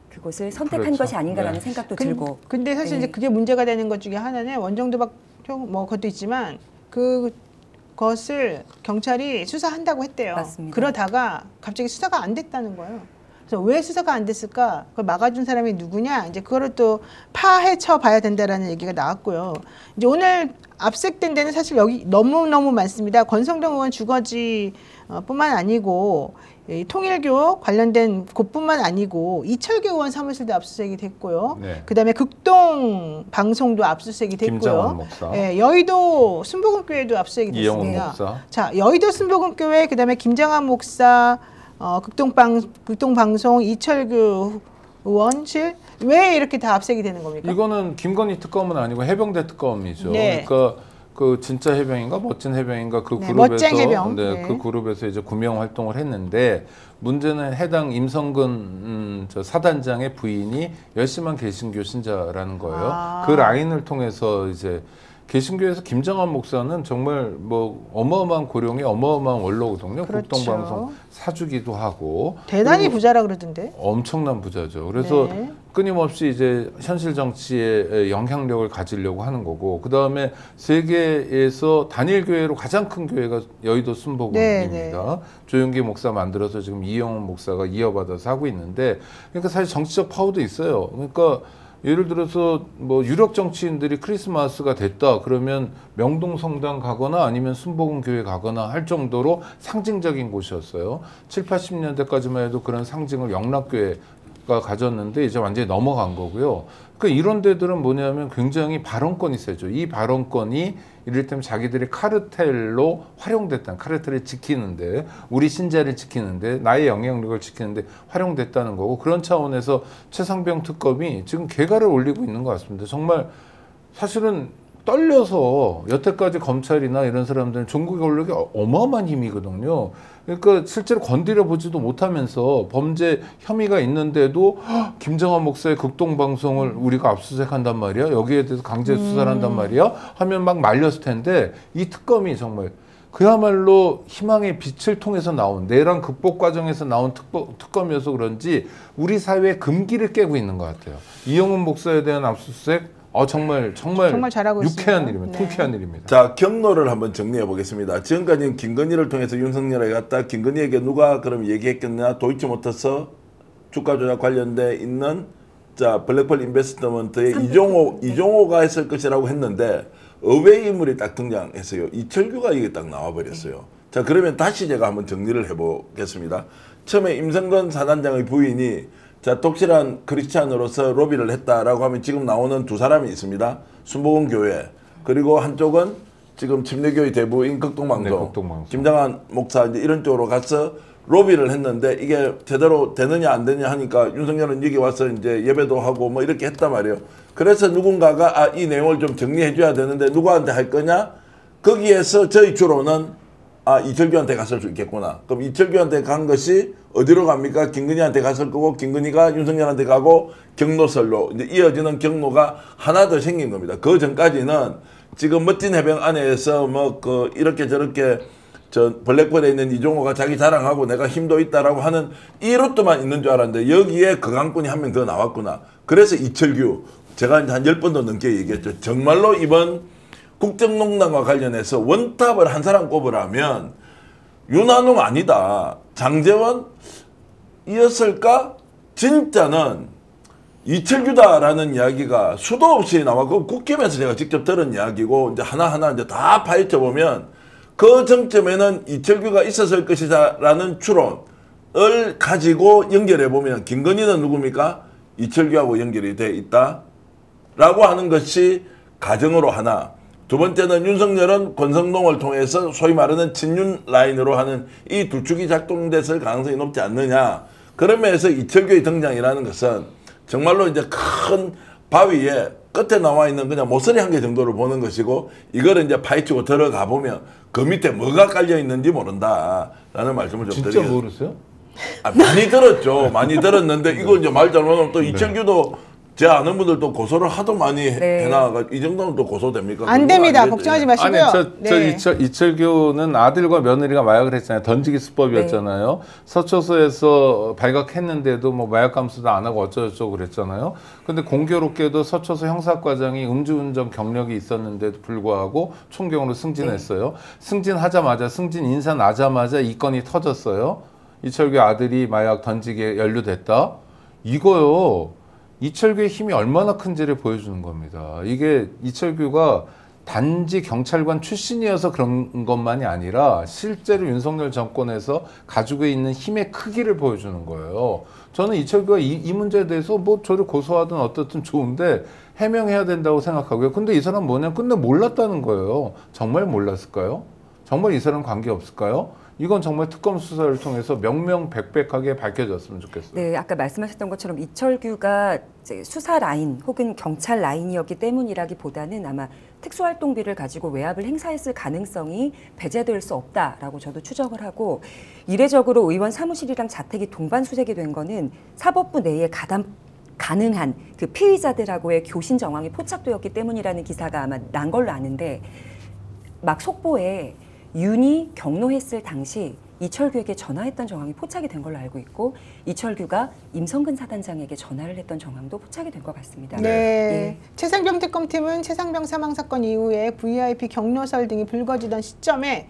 그것을 선택한 것이 아닌가라는 생각도 들고. 근데 사실 이제 그게 문제가 되는 것 중에 하나는 원정 도박 뭐 그것도 있지만 그것을 경찰이 수사한다고 했대요. 맞습니다. 그러다가 갑자기 수사가 안 됐다는 거예요. 그래서 왜 수사가 안 됐을까? 그걸 막아준 사람이 누구냐? 이제 그거를 또 파헤쳐 봐야 된다라는 얘기가 나왔고요. 이제 오늘 압색된 데는 사실 여기 너무너무 많습니다. 권성동 의원 주거지 뿐만 아니고 통일교 관련된 곳뿐만 아니고 이철규 의원 사무실도 압수수색이 됐고요. 그다음에 극동 방송도 압수수색이 됐고요. 김정원 목사. 여의도 순복음교회도 압수수색이 됐습니다. 이영훈 목사. 자, 여의도 순복음교회 그다음에 김정한 목사 극동방송 이철규 의원실 왜 이렇게 다 압색이 되는 겁니까? 이거는 김건희 특검은 아니고 해병대 특검이죠. 그러니까 그 진짜 해병인가 멋진 해병인가 그 그룹에서 멋쟁 해병. 그 그룹에서 이제 구명 활동을 했는데 문제는 해당 임성근 저 사단장의 부인이 열심한 개신교 신자라는 거예요. 그 라인을 통해서 이제 개신교에서 김정한 목사는 정말 뭐 어마어마한 고령의 어마어마한 원로거든요. 극동방송 사주기도 하고 대단히 부자라 그러던데. 엄청난 부자죠. 그래서 끊임없이 이제 현실 정치에 영향력을 가지려고 하는 거고, 그 다음에 세계에서 단일 교회로 가장 큰 교회가 여의도 순복음입니다. 조용기 목사 만들어서 지금 이영훈 목사가 이어받아서 하고 있는데, 그러니까 사실 정치적 파워도 있어요. 그러니까 예를 들어서 뭐 유력 정치인들이 크리스마스가 됐다 그러면 명동 성당 가거나 아니면 순복음 교회 가거나 할 정도로 상징적인 곳이었어요. 7, 80년대까지만 해도 그런 상징을 영락교회가 가졌는데 이제 완전히 넘어간 거고요. 그러니까 이런 데들은 뭐냐면 굉장히 발언권이 세죠. 이 발언권이 이를테면 자기들의 카르텔로 활용됐다는, 카르텔을 지키는데, 우리 신자를 지키는데, 나의 영향력을 지키는데 활용됐다는 거고, 그런 차원에서 최상병 특검이 지금 개가를 올리고 있는 것 같습니다. 정말 사실은 떨려서 여태까지 검찰이나 이런 사람들은 종국 권력이 어마어마한 힘이거든요. 그러니까 실제로 건드려 보지도 못하면서 범죄 혐의가 있는데도 김정한 목사의 극동방송을 우리가 압수수색한단 말이야. 여기에 대해서 강제 수사를 한단 말이야. 하면 막 말렸을 텐데 이 특검이 정말 그야말로 희망의 빛을 통해서 나온 내란 극복 과정에서 나온 특검이어서 그런지 우리 사회의 금기를 깨고 있는 것 같아요. 이영훈 목사에 대한 압수수색 정말 잘하고 유쾌한 있습니다. 일입니다. 네. 통쾌한 일입니다. 자, 경로를 한번 정리해 보겠습니다. 지금까지는 김건희를 통해서 윤석열에게 갔다 김건희에게 누가 그럼 얘기했겠냐? 도이치모터스 주가 조작 관련돼 있는 자 블랙펄 인베스트먼트의 이종호가 했을 것이라고 했는데 의외의 인물이 딱 등장했어요. 이철규가 이게 딱 나와버렸어요. 자, 그러면 다시 제가 한번 정리를 해보겠습니다. 처음에 임성근 사단장의 부인이 자, 독실한 크리스찬으로서 로비를 했다라고 하면 지금 나오는 두 사람이 있습니다. 순복음 교회 그리고 한쪽은 지금 침례교회 대부인 극동방송, 네, 극동방송. 김장한 목사 이제 이런 쪽으로 가서 로비를 했는데 이게 제대로 되느냐 안 되느냐 하니까 윤석열은 여기 와서 이제 예배도 하고 뭐 이렇게 했단 말이에요. 그래서 누군가가 이 내용을 좀 정리해 줘야 되는데 누구한테 할 거냐? 거기에서 저희 주로는 이철규한테 갔을 수 있겠구나. 그럼 이철규한테 간 것이 어디로 갑니까? 김건희한테 갔을 거고 김건희가 윤석열한테 가고 경로설로 이제 이어지는 경로가 하나 더 생긴 겁니다. 그 전까지는 지금 멋진 해병 안에서 뭐 이렇게 저렇게 저 블랙펄에 있는 이종호가 자기 자랑하고 내가 힘도 있다라고 하는 이 루트만 있는 줄 알았는데 여기에 거강꾼이 한 명 더 나왔구나. 그래서 이철규 제가 이제 한 10번도 넘게 얘기했죠. 정말로 이번 국정농단과 관련해서 원탑을 한 사람 꼽으라면 윤한홍 아니다. 장제원 이었을까? 진짜는 이철규다라는 이야기가 수도 없이 나왔고 국힘에서 제가 직접 들은 이야기고 이제 하나하나 이제 다 파헤쳐 보면 그 정점에는 이철규가 있었을 것이다라는 추론을 가지고 연결해 보면 김건희는 누굽니까? 이철규하고 연결이 돼 있다라고 하는 것이 가정으로 하나. 두 번째는 윤석열은 권성동을 통해서 소위 말하는 친윤 라인으로 하는 이 두 축이 작동됐을 가능성이 높지 않느냐. 그런 면에서 이철규의 등장이라는 것은 정말로 이제 큰 바위에 끝에 나와 있는 그냥 모서리 한 개 정도를 보는 것이고 이거를 이제 파헤치고 들어가 보면 그 밑에 뭐가 깔려 있는지 모른다라는 말씀을 좀 드리겠습니다. 진짜 모르세요? 많이 들었죠. 많이 들었는데 이거 이제 말 잘못하면 또 이철규도 제 아는 분들도 고소를 하도 많이 해놔가 이 정도면 또 고소됩니까? 안 됩니다. 걱정하지 마시고요. 아니 이철규는 아들과 며느리가 마약을 했잖아요. 던지기 수법이었잖아요. 서초소에서 발각했는데도 뭐 마약 감수도 안 하고 어쩌고저쩌고 그랬잖아요. 근데 공교롭게도 서초소 형사과장이 음주운전 경력이 있었는데도 불구하고 총경으로 승진했어요. 승진하자마자 승진 인사 나자마자 이 건이 터졌어요. 이철규 아들이 마약 던지기에 연루됐다. 이거요. 이철규의 힘이 얼마나 큰지를 보여주는 겁니다. 이게 이철규가 단지 경찰관 출신이어서 그런 것만이 아니라 실제로 윤석열 정권에서 가지고 있는 힘의 크기를 보여주는 거예요. 저는 이철규가 이 문제에 대해서 뭐 저를 고소하든 어떻든 좋은데 해명해야 된다고 생각하고요. 근데 이 사람 뭐냐? 근데 몰랐다는 거예요. 정말 몰랐을까요? 정말 이 사람 관계 없을까요? 이건 정말 특검 수사를 통해서 명명백백하게 밝혀졌으면 좋겠어요. 네, 아까 말씀하셨던 것처럼 이철규가 이제 수사 라인 혹은 경찰 라인이었기 때문이라기보다는 아마 특수활동비를 가지고 외압을 행사했을 가능성이 배제될 수 없다라고 저도 추정을 하고 이례적으로 의원 사무실이랑 자택이 동반수색이 된 거는 사법부 내에 가능한 그 피의자들하고의 교신 정황이 포착되었기 때문이라는 기사가 아마 난 걸로 아는데 막 속보에 윤이 경로했을 당시 이철규에게 전화했던 정황이 포착이 된 걸로 알고 있고 이철규가 임성근 사단장에게 전화를 했던 정황도 포착이 된 것 같습니다. 네. 예. 최상병 특검팀은 최상병 사망 사건 이후에 VIP 경로설 등이 불거지던 시점에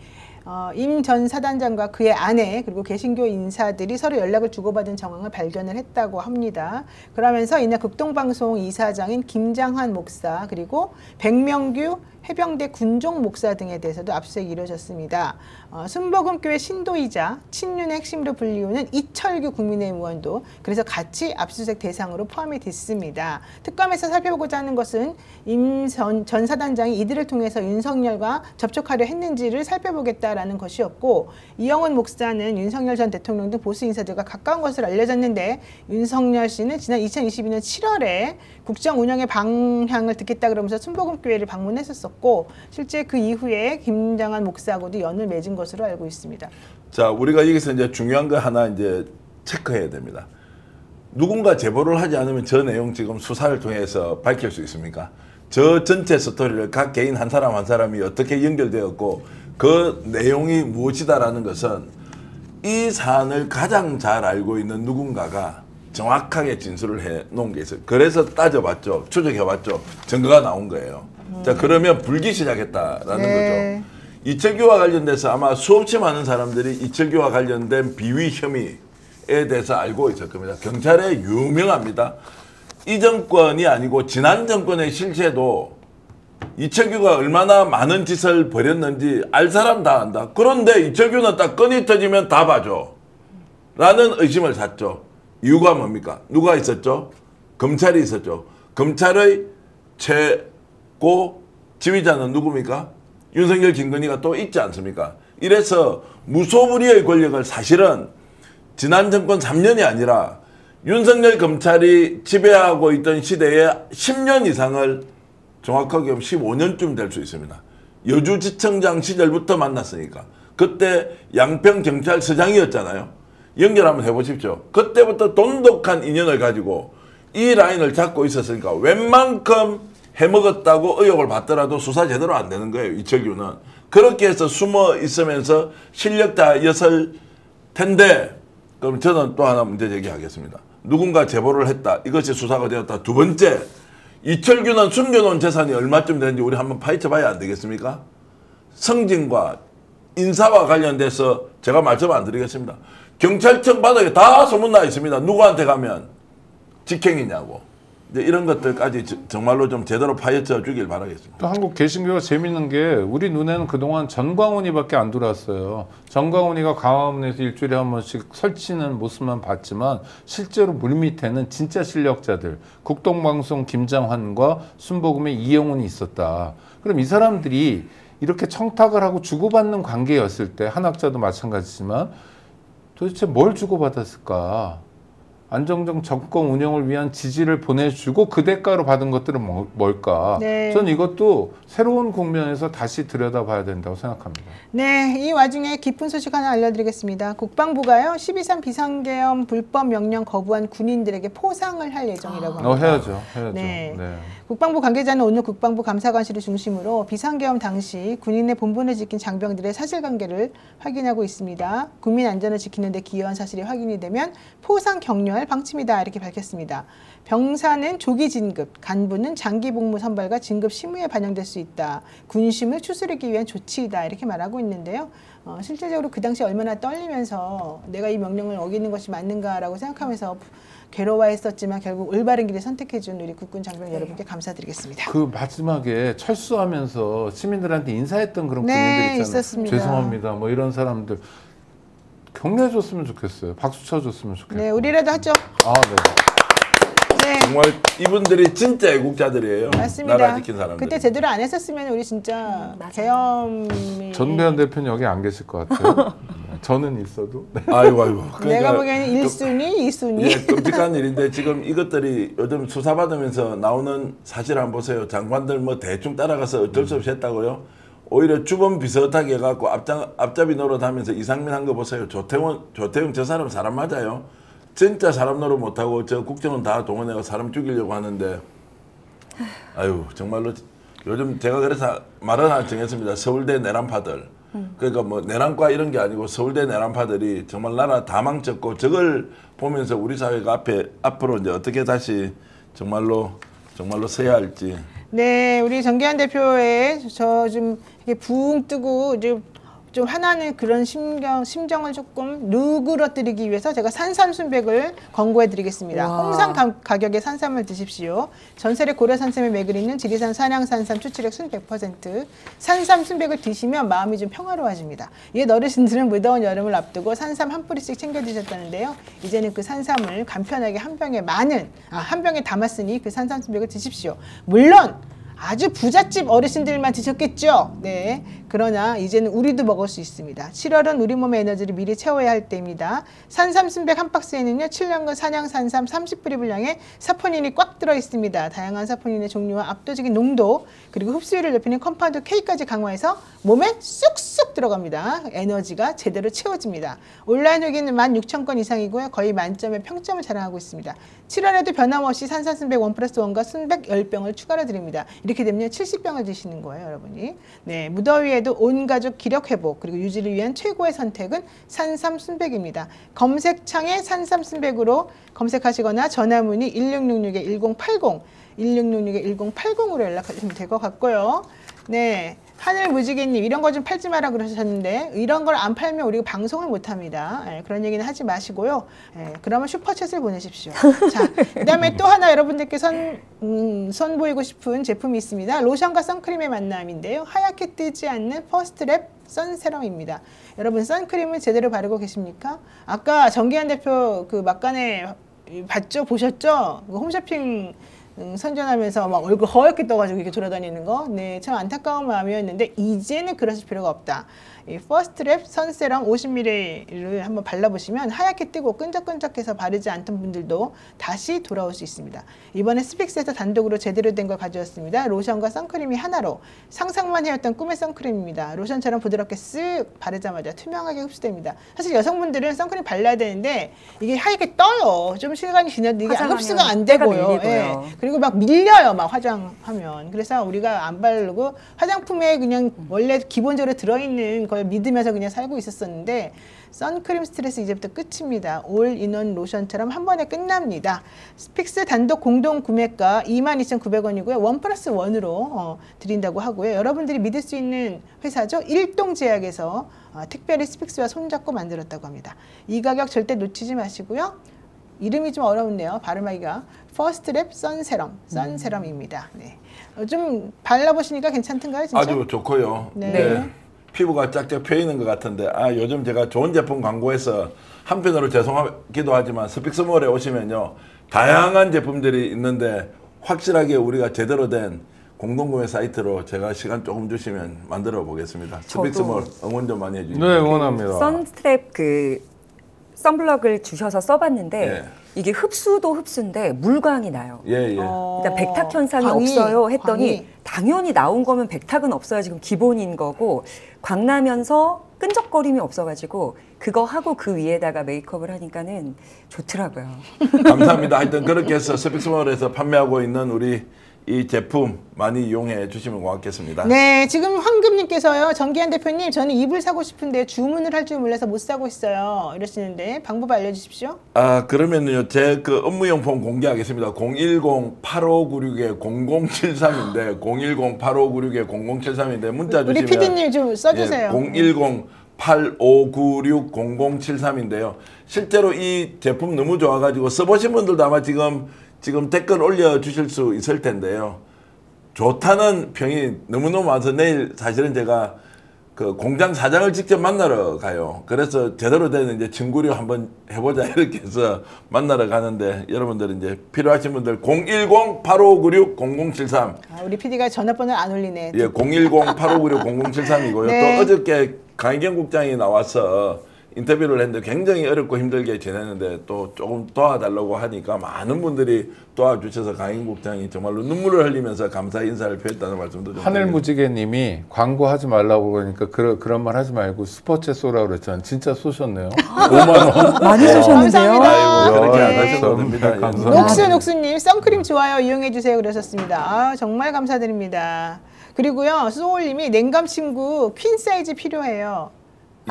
임 전 사단장과 그의 아내 그리고 개신교 인사들이 서로 연락을 주고받은 정황을 발견을 했다고 합니다. 그러면서 이날 극동방송 이사장인 김장환 목사 그리고 백명규 해병대 군종 목사 등에 대해서도 압수수색이 이루어졌습니다. 순복음교회 신도이자 친윤의 핵심으로 불리우는 이철규 국민의힘 의원도 그래서 같이 압수수색 대상으로 포함이 됐습니다. 특검에서 살펴보고자 하는 것은 임 전 사단장이 이들을 통해서 윤석열과 접촉하려 했는지를 살펴보겠다라는 것이었고 이영훈 목사는 윤석열 전 대통령 등 보수 인사들과 가까운 것으로 알려졌는데 윤석열 씨는 지난 2022년 7월에 국정 운영의 방향을 듣겠다 그러면서 순복음교회를 방문했었고 실제 그 이후에 김장한 목사하고도 연을 맺은 것으로 알고 있습니다. 자, 우리가 여기서 이제 중요한 거 하나 이제 체크해야 됩니다. 누군가 제보를 하지 않으면 저 내용 지금 수사를 통해서 밝힐 수 있습니까? 저 전체 스토리를 각 개인 한 사람 한 사람이 어떻게 연결되었고 그 내용이 무엇이다라는 것은 이 사안을 가장 잘 알고 있는 누군가가 정확하게 진술을 해 놓은 게 있어요. 그래서 따져봤죠. 추적해봤죠. 증거가 나온 거예요. 자, 그러면 불기 시작했다라는 거죠. 이철규와 관련돼서 아마 수없이 많은 사람들이 이철규와 관련된 비위 혐의에 대해서 알고 있을 겁니다. 경찰에 유명합니다. 이 정권이 아니고 지난 정권의 실체도 이철규가 얼마나 많은 짓을 벌였는지 알 사람 다 안다. 그런데 이철규는 딱 건이 터지면 다 봐줘 라는 의심을 샀죠. 이유가 뭡니까? 누가 있었죠? 검찰이 있었죠. 검찰의 최고 지휘자는 누굽니까? 윤석열, 김건희가 또 있지 않습니까? 이래서 무소불위의 권력을 사실은 지난 정권 3년이 아니라 윤석열 검찰이 지배하고 있던 시대에 10년 이상을 정확하게 15년쯤 될 수 있습니다. 여주지청장 시절부터 만났으니까. 그때 양평경찰서장이었잖아요. 연결 한번 해보십시오. 그때부터 돈독한 인연을 가지고 이 라인을 잡고 있었으니까 웬만큼 해먹었다고 의혹을 받더라도 수사 제대로 안 되는 거예요. 이철규는. 그렇게 해서 숨어 있으면서 실력자였을 텐데, 그럼 저는 또 하나 문제 제기하겠습니다. 누군가 제보를 했다. 이것이 수사가 되었다. 두 번째, 이철규는 숨겨놓은 재산이 얼마쯤 되는지 우리 한번 파헤쳐봐야 안 되겠습니까? 성진과 인사와 관련돼서 제가 말씀 안 드리겠습니다. 경찰청 바닥에 다 소문나 있습니다. 누구한테 가면 직행이냐고. 이제 이런 것들까지 정말로 좀 제대로 파헤쳐 주길 바라겠습니다. 또 한국 개신교가 재밌는 게 우리 눈에는 그동안 전광훈이밖에 안 들어왔어요. 전광훈이가 광화문에서 일주일에 한 번씩 설치는 모습만 봤지만 실제로 물밑에는 진짜 실력자들, 국동방송 김장환과 순복음의 이영훈이 있었다. 그럼 이 사람들이 이렇게 청탁을 하고 주고받는 관계였을 때 한학자도 마찬가지지만 도대체 뭘 주고받았을까? 안정적 정권 운영을 위한 지지를 보내주고 그 대가로 받은 것들은 뭘까? 네. 저는 이것도 새로운 국면에서 다시 들여다봐야 된다고 생각합니다. 네, 이 와중에 깊은 소식 하나 알려드리겠습니다. 국방부가요 12.3 비상계엄 불법 명령 거부한 군인들에게 포상을 할 예정이라고 합니다. 해야죠. 네. 네. 국방부 관계자는 오늘 국방부 감사관실을 중심으로 비상계엄 당시 군인의 본분을 지킨 장병들의 사실관계를 확인하고 있습니다. 국민 안전을 지키는 데 기여한 사실이 확인이 되면 포상 격려할 방침이다 이렇게 밝혔습니다. 병사는 조기 진급, 간부는 장기 복무 선발과 진급 심의에 반영될 수 있다. 군심을 추스르기 위한 조치이다 이렇게 말하고 있는데요. 실제적으로 그 당시 얼마나 떨리면서 내가 이 명령을 어기는 것이 맞는가라고 생각하면서 괴로워했었지만 결국 올바른 길을 선택해준 우리 국군 장병 여러분께 감사드리겠습니다. 그 마지막에 철수하면서 시민들한테 인사했던 그런 네, 군인들 있잖아요. 있었습니다. 죄송합니다. 뭐 이런 사람들 격려해줬으면 좋겠어요. 박수 쳐줬으면 좋겠어요. 네, 우리라도 하죠. 아, 네. 네. 정말 이분들이 진짜 애국자들이에요. 맞습니다. 나라 지킨 사람들. 그때 제대로 안 했었으면 우리 진짜 계엄이 전배현 대표는 여기 안 계실 것 같아요. 저는 있어도. 네. 아이고. 그러니까 내가 보기에는 1순위, 2순위. 예, 끔찍한 일인데 지금 이것들이 요즘 수사받으면서 나오는 사실 한번 보세요. 장관들 뭐 대충 따라가서 어쩔 수 없이 했다고요. 오히려 주범 비슷하게 해갖고 앞잡이 노릇하면서 이상민 한 거 보세요. 조태용 저 사람 맞아요. 진짜 사람 노릇 못하고 저 국정원 다 동원해서 사람 죽이려고 하는데 아유 정말로 요즘 제가 그래서 말을 하나 정했습니다. 서울대 내란파들. 그러니까 뭐 내란과 이런 게 아니고 서울대 내란파들이 정말 나라 다 망쳤고 저걸 보면서 우리 사회가 앞으로 이제 어떻게 다시 정말로 서야 할지. 네, 우리 정기환 대표의 저 좀 이렇게 붕 뜨고 좀 화나는 그런 심정을 조금 누그러뜨리기 위해서 제가 산삼순백을 권고해드리겠습니다. 홍삼 가격의 산삼을 드십시오. 전설의 고려산삼에 맥을 잇는 지리산 산양산삼 추출액 순 100%. 산삼순백을 드시면 마음이 좀 평화로워집니다. 옛 어르신들은 무더운 여름을 앞두고 산삼 한 뿌리씩 챙겨 드셨다는데요. 이제는 그 산삼을 간편하게 한 병에 담았으니 그 산삼순백을 드십시오. 물론 아주 부잣집 어르신들만 드셨겠죠. 네. 그러나 이제는 우리도 먹을 수 있습니다. 7월은 우리 몸의 에너지를 미리 채워야 할 때입니다. 산삼순백 한 박스에는요 7년근 산양산삼 30뿌리 분량의 사포닌이 꽉 들어 있습니다. 다양한 사포닌의 종류와 압도적인 농도 그리고 흡수율을 높이는 컴파운드 K까지 강화해서 몸에 쑥쑥 들어갑니다. 에너지가 제대로 채워집니다. 온라인 후기는 16,000건 이상이고요. 거의 만점의 평점을 자랑하고 있습니다. 7월에도 변함없이 산산순백 1+1과 순백 10병을 추가로 드립니다. 이렇게 되면 70병을 드시는 거예요, 여러분이. 네, 무더위에도 온 가족 기력 회복 그리고 유지를 위한 최고의 선택은 산삼순백입니다. 검색창에 산삼순백으로 검색하시거나 전화문의 1666-1080 1666-1080으로 연락하시면 될 것 같고요. 네, 하늘무지개님 이런 거 좀 팔지 마라 그러셨는데 이런 걸 안 팔면 우리가 방송을 못합니다. 그런 얘기는 하지 마시고요. 그러면 슈퍼챗을 보내십시오. 자, 그다음에 또 하나 여러분들께 선보이고 싶은 제품이 있습니다. 로션과 선크림의 만남인데요. 하얗게 뜨지 않는 퍼스트랩 선세럼입니다. 여러분 선크림을 제대로 바르고 계십니까? 아까 정기환 대표 그 막간에 봤죠? 보셨죠? 홈쇼핑 선전하면서 막 얼굴 허옇게 떠가지고 이렇게 돌아다니는 거, 네, 참 안타까운 마음이었는데 이제는 그러실 필요가 없다. 이 퍼스트랩 선세럼 50ml를 한번 발라보시면 하얗게 뜨고 끈적끈적해서 바르지 않던 분들도 다시 돌아올 수 있습니다. 이번에 스픽스에서 단독으로 제대로 된 걸 가져왔습니다. 로션과 선크림이 하나로 상상만 해왔던 꿈의 선크림입니다. 로션처럼 부드럽게 쓱 바르자마자 투명하게 흡수됩니다. 사실 여성분들은 선크림 발라야 되는데 이게 하얗게 떠요. 좀 시간이 지나도 이게 흡수가 안 되고요. 예. 그리고 막 밀려요, 막 화장하면. 그래서 우리가 안 바르고 화장품에 그냥 원래 기본적으로 들어있는 걸 믿으면서 그냥 살고 있었었는데 선크림 스트레스 이제부터 끝입니다. 올인원 로션처럼 한 번에 끝납니다. 스픽스 단독 공동 구매가 22,900원이고요. 1+1으로 드린다고 하고요. 여러분들이 믿을 수 있는 회사죠. 일동제약에서 특별히 스픽스와 손잡고 만들었다고 합니다. 이 가격 절대 놓치지 마시고요. 이름이 좀 어려운데요. 발음하기가 퍼스트랩 선세럼, 선세럼입니다. 네. 좀 발라보시니까 괜찮던가요? 진짜? 아주 좋고요. 네. 네. 피부가 쫙쫙 펴있는 것 같은데 요즘 제가 좋은 제품 광고해서 한편으로 죄송하기도 하지만 스픽스몰에 오시면요 다양한 제품들이 있는데 확실하게 우리가 제대로 된 공동구매 사이트로 제가 시간 조금 주시면 만들어 보겠습니다. 스픽스몰 응원 좀 많이 해주세요. 네, 응원합니다. 선스트랩 그 선블럭을 주셔서 써봤는데 예. 이게 흡수도 흡수인데 물광이 나요. 예. 일단 백탁 현상이 없어요 했더니 당연히 나온 거면 백탁은 없어야 지금 기본인 거고 광나면서 끈적거림이 없어가지고 그거 하고 그 위에다가 메이크업을 하니까는 좋더라고요. 감사합니다. 하여튼 그렇게 해서 스픽스몰에서 판매하고 있는 우리 이 제품 많이 이용해 주시면 고맙겠습니다. 네, 지금 황금님께서요. 정기환 대표님, 저는 이불 사고 싶은데 주문을 할 줄 몰라서 못 사고 있어요. 이러시는데 방법 알려주십시오. 그러면요, 제 그 업무용품 공개하겠습니다. 010-8596-0073인데 010-8596-0073인데 문자 주시면 우리 PD님 좀 써주세요. 010-8596-0073인데요. 실제로 이 제품 너무 좋아가지고 써보신 분들도 아마 지금 댓글 올려주실 수 있을 텐데요. 좋다는 평이 너무너무 많아서 내일 사실은 제가 그 공장 사장을 직접 만나러 가요. 그래서 제대로 된 이제 친구류 한번 해보자 이렇게 해서 만나러 가는데 여러분들 이제 필요하신 분들 010-8596-0073 우리 PD가 전화번호를 안 올리네. 예, 010-8596-0073이고요. 네. 또 어저께 강희경 국장이 나와서 인터뷰를 했는데 굉장히 어렵고 힘들게 지냈는데 또 조금 도와달라고 하니까 많은 분들이 도와주셔서 강희경 국장이 정말로 눈물을 흘리면서 감사 인사를 표했다는 말씀도 좀 하늘무지개님이 광고하지 말라고 그러니까 그런 말 하지 말고 슈퍼챗 쏘라고 그랬잖아요. 진짜 쏘셨네요. 5만 원. 많이 쏘셨는데요. 감사합니다. 그렇게 안 네. 하셔도 됩니다. 예. 감사합니다. 녹수님 선크림 좋아요 이용해 주세요 그러셨습니다. 정말 감사드립니다. 그리고요 소울님이 냉감 친구 퀸 사이즈 필요해요.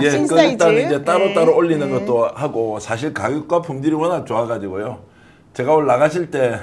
예, 퀸 그 사이즈. 일단 이제 따로따로 네. 올리는 것도 하고 사실 가격과 품질이 워낙 좋아가지고요. 제가 오늘 나가실 때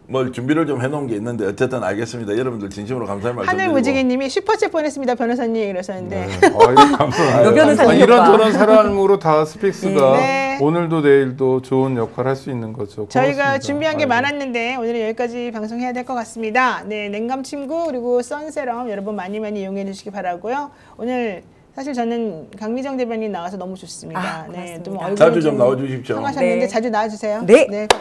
뭘 준비를 좀 해놓은 게 있는데 어쨌든 알겠습니다. 여러분들 진심으로 감사의 말씀드리고. 하늘무지개님이 슈퍼챗 보냈습니다 변호사님 이러셨는데. 네. 감사합니다. 노 변호사님 이런저런 사람으로 다 스픽스가 네. 오늘도 내일도 좋은 역할 할 수 있는 거죠. 저희가 고맙습니다. 준비한 게 아이고. 많았는데 오늘은 여기까지 방송해야 될 것 같습니다. 네, 냉감 친구 그리고 선세럼 여러분 많이 이용해 주시기 바라고요. 오늘 사실 저는 강미정 대변인 나와서 너무 좋습니다. 네, 좀 얼굴 자주 좀 나와주십시오. 상하셨는데 네. 자주 나와주세요. 네. 고맙습니다.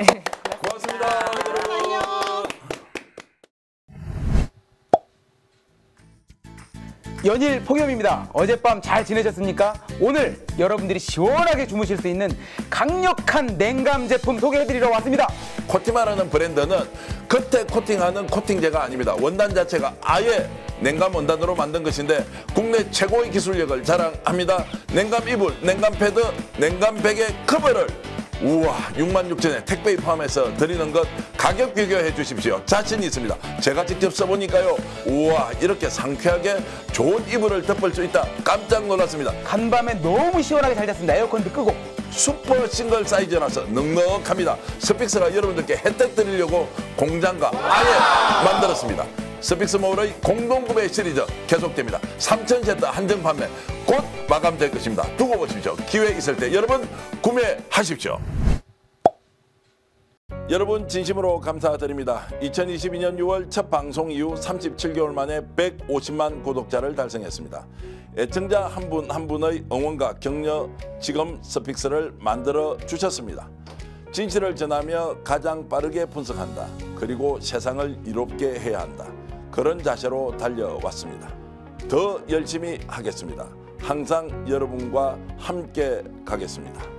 연일 폭염입니다. 어젯밤 잘 지내셨습니까? 오늘 여러분들이 시원하게 주무실 수 있는 강력한 냉감 제품 소개해드리러 왔습니다. 코티마라는 브랜드는 겉에 코팅하는 코팅제가 아닙니다. 원단 자체가 아예 냉감 원단으로 만든 것인데 국내 최고의 기술력을 자랑합니다. 냉감 이불, 냉감 패드, 냉감 베개 커버를 우와 66,000원에 택배에 포함해서 드리는 것 가격 비교해 주십시오. 자신이 있습니다. 제가 직접 써보니까요. 우와 이렇게 상쾌하게 좋은 이불을 덮을 수 있다. 깜짝 놀랐습니다. 간밤에 너무 시원하게 잘 잤습니다. 에어컨도 끄고. 슈퍼 싱글 사이즈라서 넉넉합니다. 스픽스가 여러분들께 혜택 드리려고 공장과 아예 만들었습니다. 스픽스몰의 공동구매 시리즈 계속됩니다. 3,000세트 한정 판매 곧 마감될 것입니다. 두고 보십시오. 기회 있을 때 여러분 구매하십시오. 여러분 진심으로 감사드립니다. 2022년 6월 첫 방송 이후 37개월 만에 150만 구독자를 달성했습니다. 애청자 한 분 한 분의 응원과 격려 지금 스픽스를 만들어 주셨습니다. 진실을 전하며 가장 빠르게 분석한다. 그리고 세상을 이롭게 해야 한다. 그런 자세로 달려왔습니다. 더 열심히 하겠습니다. 항상 여러분과 함께 가겠습니다.